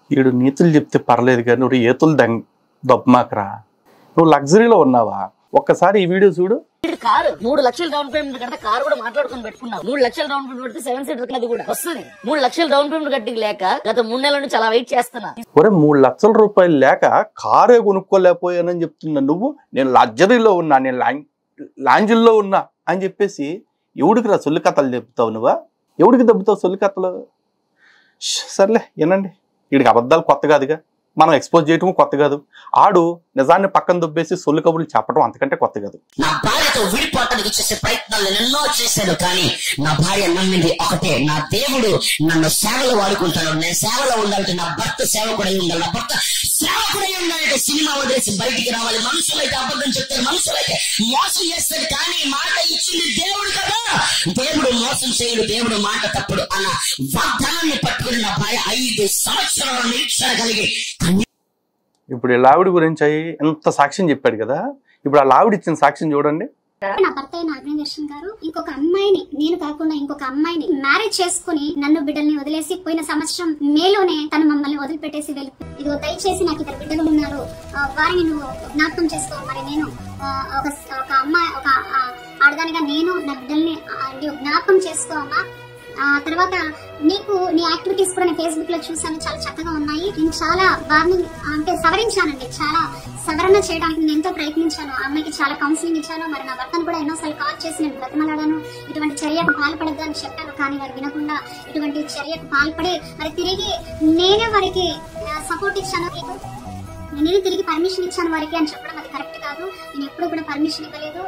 ఈడు నీతులు చెప్తే పర్లేదు కానీ నువ్వు ఏతులు దొబ్బమాకరా. నువ్వు లగ్జరీలో ఉన్నావా? ఒక్కసారి ఈ వీడియో చూడు. కారు 3 లక్షలు డౌన్ పేమెంట్ కడితే కారు కూడా మాట్లాడుకుని పెట్టుకున్నావు. 3 లక్షలు డౌన్ పేమెంట్ పెడితే 7 సీటర్ అది కూడా వస్తుంది. 3 లక్షలు డౌన్ పేమెంట్ కట్టి లేక గత 3 నెలల నుంచి అలా వెయిట్ చేస్తున్నా. ఒరే 3 లక్షల రూపాయలు లేక కారే కొనుక్కోలేకపోయానని చెప్తున్నా నువ్వు. నేను లగ్జరీలో ఉన్నా, నేను లాంజిల్లో ఉన్నా అని చెప్పేసి ఎవడికి రా సొల్లు కథలు చెప్తావు నువ్వా? ఎవడికి దెబ్బతావు సొల్లు కథలు? సర్లే వినండి. వీడికి అబద్ధాలు కొత్త కాదుగా, మనం ఎక్స్పోజ్ చేయటం కొత్త కాదు. ఆడు నిజాన్ని పక్కన దుబ్బేసి సొల్లు కబుర్లు చెప్పడం అంతకంటే కొత్త కాదు. నా భార్యతో విడిపోవటానికి చేసే ప్రయత్నాలు ఎన్నో చేశాను, కానీ నా భార్య నమ్మింది ఒకటే, నా దేవుడు నన్ను సేవలో వాడుకుంటాడు, నేను సేవలో ఉండాలంటే నా భర్త సేవకుడై ఉండాలి, నా భర్త సేవకుడై ఉండాలంటే సినిమా వదిలేసి బయటికి రావాలి. మనుషులైతే అబద్ధం చెప్తారు, మనుషులైతే మోసం చేస్తారు, కానీ మాట ఇచ్చింది దేవుడు కదా. దేవుడు మోసం చేయడు, దేవుడు మాట తప్పుడు అన్న వాగ్దానాన్ని పట్టుకుని నా భార్య 5 సంవత్సరాల నిరీక్షణ కలిగి. ఇప్పుడు ఈ లావిడి గురించి ఎంత సాక్ష్యం చెప్పాడు కదా, ఇప్పుడు ఆ లావిడి ఇచ్చిన సాక్ష్యం చూడండి. నా భర్త అయిన అగ్నిదర్శన్ గారు ఇంకొక అమ్మాయిని, నేను కాకుండా ఇంకొక అమ్మాయిని మ్యారేజ్ చేసుకుని నన్ను బిడ్డల్ని వదిలేసి పోయిన సంవత్సరం మేలోనే తను మమ్మల్ని వదిలిపెట్టేసి వెళ్ళిపోయి, ఇదిగో దయచేసి నాకు 2 బిడ్డలు ఉన్నారు, వారిని నువ్వు జ్ఞాపకం చేసుకో. మరి నేను ఒక అమ్మాయి, ఒక ఆడదానిగా నేను నా బిడ్డల్ని జ్ఞాపకం చేసుకో అమ్మా. తర్వాత నీకు నీ యాక్టివిటీస్ కూడా నేను ఫేస్బుక్ లో చూసాను, చాలా చక్కగా ఉన్నాయి. నేను చాలా వార్నింగ్ అంటే సవరించానండి, చాలా సవరణ చేయడానికి నేను ఎంతో ప్రయత్నించాను. ఆ అమ్మాయికి చాలా కౌన్సిలింగ్ ఇచ్చాను. మరి నా భర్తను కూడా ఎన్నోసార్లు కాల్ చేసి నేను బ్రతమలాడాను, ఇటువంటి చర్యకు పాల్పడద్దు అని చెప్పాను. కానీ వారు వినకుండా ఇటువంటి చర్యకు పాల్పడి మరి తిరిగి నేనే వారికి సపోర్ట్ ఇచ్చాను, నేనే తిరిగి పర్మిషన్ ఇచ్చాను వారికి అని చెప్పడం అది కరెక్ట్ కాదు. నేను ఎప్పుడు కూడా పర్మిషన్ ఇవ్వలేదు.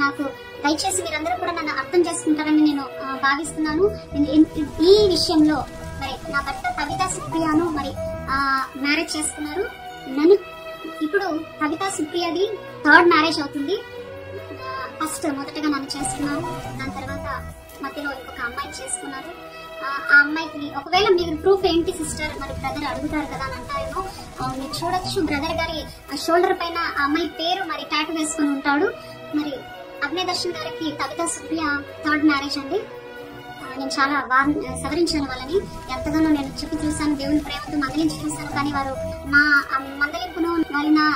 నాకు దయచేసి మీరందరూ కూడా నన్ను అర్థం చేసుకుంటారని నేను భావిస్తున్నాను. ఈ విషయంలో మరి నా భర్త కవితా సుప్రియాను మరి మ్యారేజ్ చేసుకున్నారు. నన్ను ఇప్పుడు కవితా సుప్రియది 3rd మ్యారేజ్ అవుతుంది. ఫస్ట్ మొదటగా నన్ను చేసుకున్నారు, దాని తర్వాత మధ్యలో ఇంకొక అమ్మాయి చేసుకున్నారు. ఆ అమ్మాయికి ఒకవేళ మీరు ప్రూఫ్ ఏంటి సిస్టర్, మరి బ్రదర్ అడుగుతారు కదా అని అంటారేమో. మీరు చూడొచ్చు, బ్రదర్ గారి షోల్డర్ పైన ఆ అమ్మాయి పేరు మరి టాటూ వేసుకుని ఉంటాడు. మరి అగ్నిదర్శన్ గారికి కవితా సుప్రియ 3rd మ్యారేజ్ అండి. నేను చాలా సవరించాను వాళ్ళని, ఎంతగానో నేను చెప్పి చూశాను, దేవుని ప్రేమతో మందలించి చూశాను. కానీ వారు నా మందలింపును, మరి నా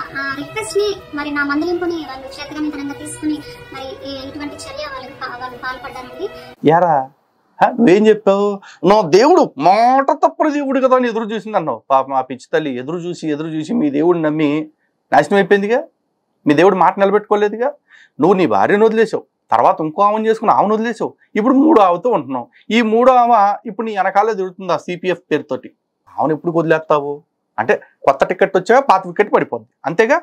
రిక్వెస్ట్ ని, మరి నా మందలింపుని వాళ్ళు చేతగానితనంగా తీసుకుని మరి ఇటువంటి చర్య వాళ్ళు పాల్పడ్డారండి. యారా నువ్వేం చెప్పావు? నా దేవుడు మాట తప్పని దేవుడు కదా అని ఎదురు చూసింది అన్నావు. పాప మా పిచ్చి తల్లి ఎదురు చూసి మీ దేవుడిని నమ్మి నాశనం అయిపోయిందిగా. మీ దేవుడు మాట నిలబెట్టుకోలేదుగా. నువ్వు నీ భార్యను వదిలేసావు, తర్వాత ఇంకో ఆమెను చేసుకుని ఆమెను వదిలేసావు, ఇప్పుడు 3వ ఆమెతో ఉంటున్నావు. ఈ 3వ ఆమె ఇప్పుడు నీ వెనకాలే తిరుగుతుంది ఆ CPF పేరుతోటి. ఆమెను ఎప్పుడు వదిలేస్తావు? అంటే కొత్త టికెట్ వచ్చాక పాత వికెట్ పడిపోద్ది, అంతేగా.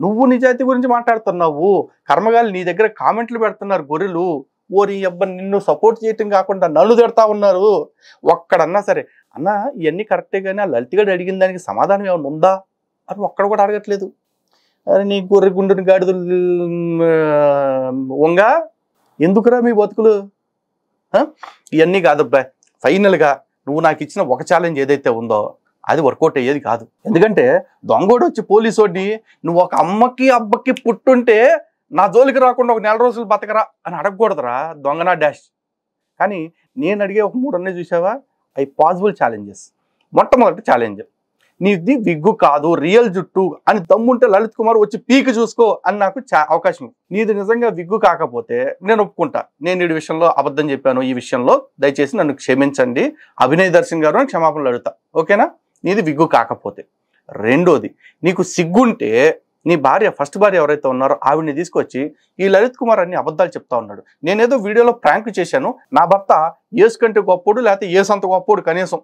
నువ్వు నిజాయితీ గురించి మాట్లాడుతున్నావు, కర్మగాలి నీ దగ్గర కామెంట్లు పెడుతున్నారు గొర్రెలు, ఓరి అబ్బ నిన్ను సపోర్ట్ చేయటం కాకుండా నన్ను తిడతా ఉన్నారు. ఒక్కడన్నా సరే అన్న ఇవన్నీ కరెక్టే కానీ ఆ లలితగాడు అడిగిన దానికి సమాధానం ఏమైనా ఉందా అని ఒక్కడ కూడా అడగట్లేదు. అరే నీ గొర్రె గుండుని గాడిదలు వంగ ఎందుకురా మీ బతుకులు? ఇవన్నీ కాదబ్బా, ఫైనల్గా నువ్వు నాకు ఇచ్చిన ఒక ఛాలెంజ్ ఏదైతే ఉందో అది వర్కౌట్ అయ్యేది కాదు. ఎందుకంటే దొంగోడు వచ్చి పోలీసోడిని నువ్వు ఒక అమ్మకి అబ్బకి పుట్టుంటే నా జోలికి రాకుండా ఒక 4 రోజులు బతకరా అని అడగకూడదురా దొంగనా డాష్. కానీ నేను అడిగే ఒక 3 ఉన్నాయి చూసావా, అవి పాసిబుల్ ఛాలెంజెస్. మొట్టమొదటి ఛాలెంజ్, నీది విగ్గు కాదు రియల్ జుట్టు అని దమ్ముంటే లలిత్ కుమార్ వచ్చి పీకి చూసుకో అని నాకు అవకాశం. నీది నిజంగా విగ్గు కాకపోతే నేను ఒప్పుకుంటా, నేను ఈ విషయంలో అబద్ధం చెప్పాను, ఈ విషయంలో దయచేసి నన్ను క్షమించండి, అభినయ్ దర్శన్ గారు అని క్షమాపణలు అడుగుతా, ఓకేనా? నీది విగ్గు కాకపోతే. రెండోది, నీకు సిగ్గుంటే నీ భార్య, ఫస్ట్ భార్య ఎవరైతే ఉన్నారో ఆవిడ్ని తీసుకొచ్చి ఈ లలిత్ కుమార్ అన్ని అబద్ధాలు చెప్తా ఉన్నాడు, నేనేదో వీడియోలో ప్రాంక్ చేశాను, నా భర్త ఏసు కంటే గొప్పోడు లేకపోతే ఏసంత గొప్పోడు కనీసం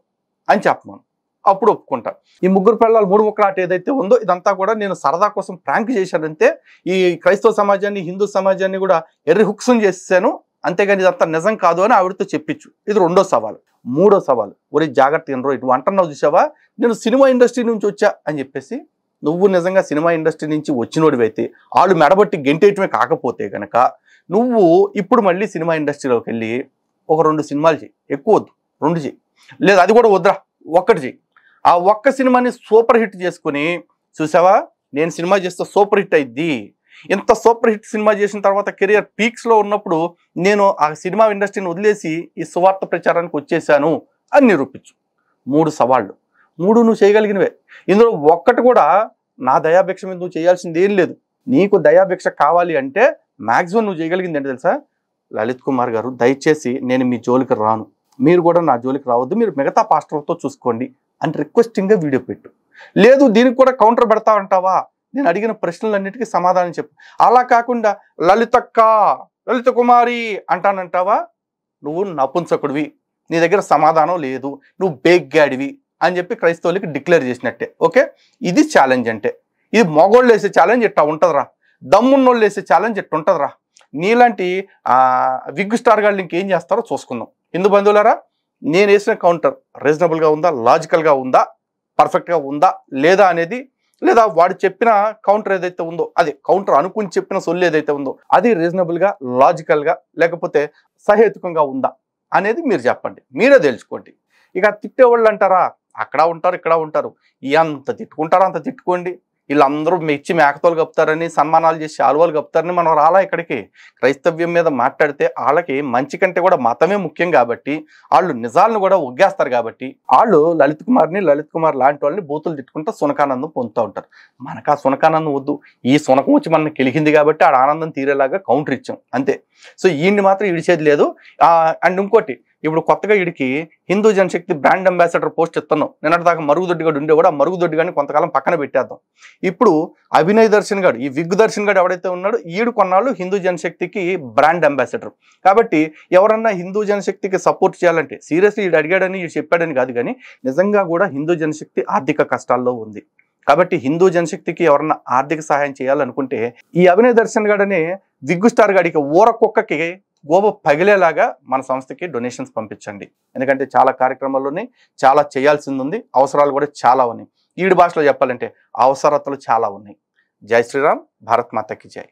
అని చెప్పమను, అప్పుడు ఒప్పుకుంటా. ఈ ముగ్గురు పిల్లలు 3 ముక్కల ఆట ఏదైతే ఉందో ఇదంతా కూడా నేను సరదా కోసం ప్రాంక్ చేశానంతే, ఈ క్రైస్తవ సమాజాన్ని హిందూ సమాజాన్ని కూడా ఎర్రి హుక్సం చేశాను, అంతేగాని ఇదంతా నిజం కాదు అని ఆవిడతో చెప్పించు. ఇది 2వ సవాలు. 3వ సవాలు, ఒరే జాగ్రత్త ఎన్నరో ఇటు అంటున్నావు చూసావా, నేను సినిమా ఇండస్ట్రీ నుంచి వచ్చా అని చెప్పేసి, నువ్వు నిజంగా సినిమా ఇండస్ట్రీ నుంచి వచ్చినోడివైతే వాళ్ళు మెడబట్టి గెంటేయటమే కాకపోతే కనుక నువ్వు ఇప్పుడు మళ్ళీ సినిమా ఇండస్ట్రీలోకి వెళ్ళి ఒక 2 సినిమాలు చేయి, ఎక్కువ వద్దు 2 చేయి, లేదు అది కూడా వద్దురా 1 చేయి. ఆ ఒక్క సినిమాని సూపర్ హిట్ చేసుకుని, చూసావా నేను సినిమా చేస్తే సూపర్ హిట్ అయింది, ఇంత సూపర్ హిట్ సినిమా చేసిన తర్వాత కెరియర్ పీక్స్లో ఉన్నప్పుడు నేను ఆ సినిమా ఇండస్ట్రీని వదిలేసి ఈ సువార్త ప్రచారానికి వచ్చేసాను అని నిరూపించు. 3 సవాళ్ళు, 3 నువ్వు చేయగలిగినవే. ఇందులో ఒక్కటి కూడా నా దయాభిక్ష మీద నువ్వు చేయాల్సింది ఏం లేదు. నీకు దయాభిక్ష కావాలి అంటే మ్యాక్సిమం నువ్వు చేయగలిగింది ఏంటి తెలుసా, లలిత్ కుమార్ గారు దయచేసి నేను మీ జోలికి రాను, మీరు కూడా నా జోలికి రావద్దు, మీరు మిగతా పాస్టర్లతో చూసుకోండి అని రిక్వెస్టింగ్గా వీడియో పెట్టు. లేదు దీనికి కూడా కౌంటర్ పెడతా అంటావా, నేను అడిగిన ప్రశ్నలన్నిటికీ సమాధానం చెప్పు. అలా కాకుండా లలితక్క లలిత కుమారి అంటానంటావా, నువ్వు నపుంసకుడివి, నీ దగ్గర సమాధానం లేదు, నువ్వు బేగ్గాడివి అని చెప్పి క్రైస్తవులకి డిక్లేర్ చేసినట్టే. ఓకే, ఇది ఛాలెంజ్ అంటే. ఇది మగోళ్ళు వేసే ఛాలెంజ్ ఇట్టా ఉంటుందిరా, దమ్మున్నోళ్ళు వేసే ఛాలెంజ్ ఇట్టు ఉంటుందిరా. నీలాంటి విగ్ స్టార్ గాళ్ళు ఇంకేం చేస్తారో చూసుకుందాం. హిందూ బంధువులారా, నేను వేసిన కౌంటర్ రీజనబుల్గా ఉందా, లాజికల్గా ఉందా, పర్ఫెక్ట్గా ఉందా లేదా అనేది, లేదా వాడు చెప్పిన కౌంటర్ ఏదైతే ఉందో అది కౌంటర్ అనుకుని చెప్పిన సొల్లు ఏదైతే ఉందో అది రీజనబుల్గా లాజికల్గా లేకపోతే సహేతుకంగా ఉందా అనేది మీరు చెప్పండి, మీరే తెలుసుకోండి. ఇక తిట్టేవాళ్ళు అంటారా, అక్కడ ఉంటారు ఇక్కడ ఉంటారు, ఎంత తిట్టుకుంటారో అంత తిట్టుకోండి. వీళ్ళందరూ మెచ్చి మేకతోలు కప్పుతారని, సన్మానాలు చేసి ఆలువాలు కప్పుతారని మనం రాలా ఇక్కడికి. క్రైస్తవ్యం మీద మాట్లాడితే వాళ్ళకి మంచి కంటే కూడా మతమే ముఖ్యం కాబట్టి వాళ్ళు నిజాలను కూడా ఒగ్గేస్తారు కాబట్టి వాళ్ళు లలిత్ కుమార్ లాంటి వాళ్ళని బూతులు తిట్టుకుంటూ సునకానందం పొందుతూ ఉంటారు. మనకు ఆ సునకానందం వద్దు, ఈ సునకం వచ్చి మనకి కెలిగింది కాబట్టి ఆడ ఆనందం తీరేలాగా కౌంటర్ ఇచ్చాం అంతే. సో ఈయన్ని మాత్రం ఇడిచేది లేదు. అండ్ ఇంకోటి, ఇప్పుడు కొత్తగా వీడికి హిందూ జనశక్తి బ్రాండ్ అంబాసిడర్ పోస్ట్ ఇస్తున్నాం. నిన్నటిదాకా మరుగుదొడ్డిగాడు ఉండే కూడా మరుగుదొడ్డిగాని కొంతకాలం పక్కన పెట్టేద్దాం. ఇప్పుడు అభినయ్ దర్శన్ గారు, ఈ విగ్ దర్శన్ గారు ఎవడైతే ఉన్నాడో ఈడు కొన్నాళ్ళు హిందూ జనశక్తికి బ్రాండ్ అంబాసిడర్. కాబట్టి ఎవరన్నా హిందూ జనశక్తికి సపోర్ట్ చేయాలంటే సీరియస్లీ వీడు అడిగాడని వీడు చెప్పాడని కాదు, కానీ నిజంగా కూడా హిందూ జనశక్తి ఆర్థిక కష్టాల్లో ఉంది. కాబట్టి హిందూ జనశక్తికి ఎవరన్నా ఆర్థిక సహాయం చేయాలనుకుంటే ఈ అభినయ్ దర్శన్ గాడనే విగ్గు స్టార్ గాడికి ఊర కుక్కకి గోబ పగిలేలాగా మన సంస్థకి డొనేషన్స్ పంపించండి. ఎందుకంటే చాలా కార్యక్రమాల్లోనే చాలా చేయాల్సింది ఉంది, అవసరాలు కూడా చాలా ఉన్నాయి. ఈడు భాషలో చెప్పాలంటే అవసరతలు చాలా ఉన్నాయి. జై శ్రీరామ్, భారత్ మాతకి జై.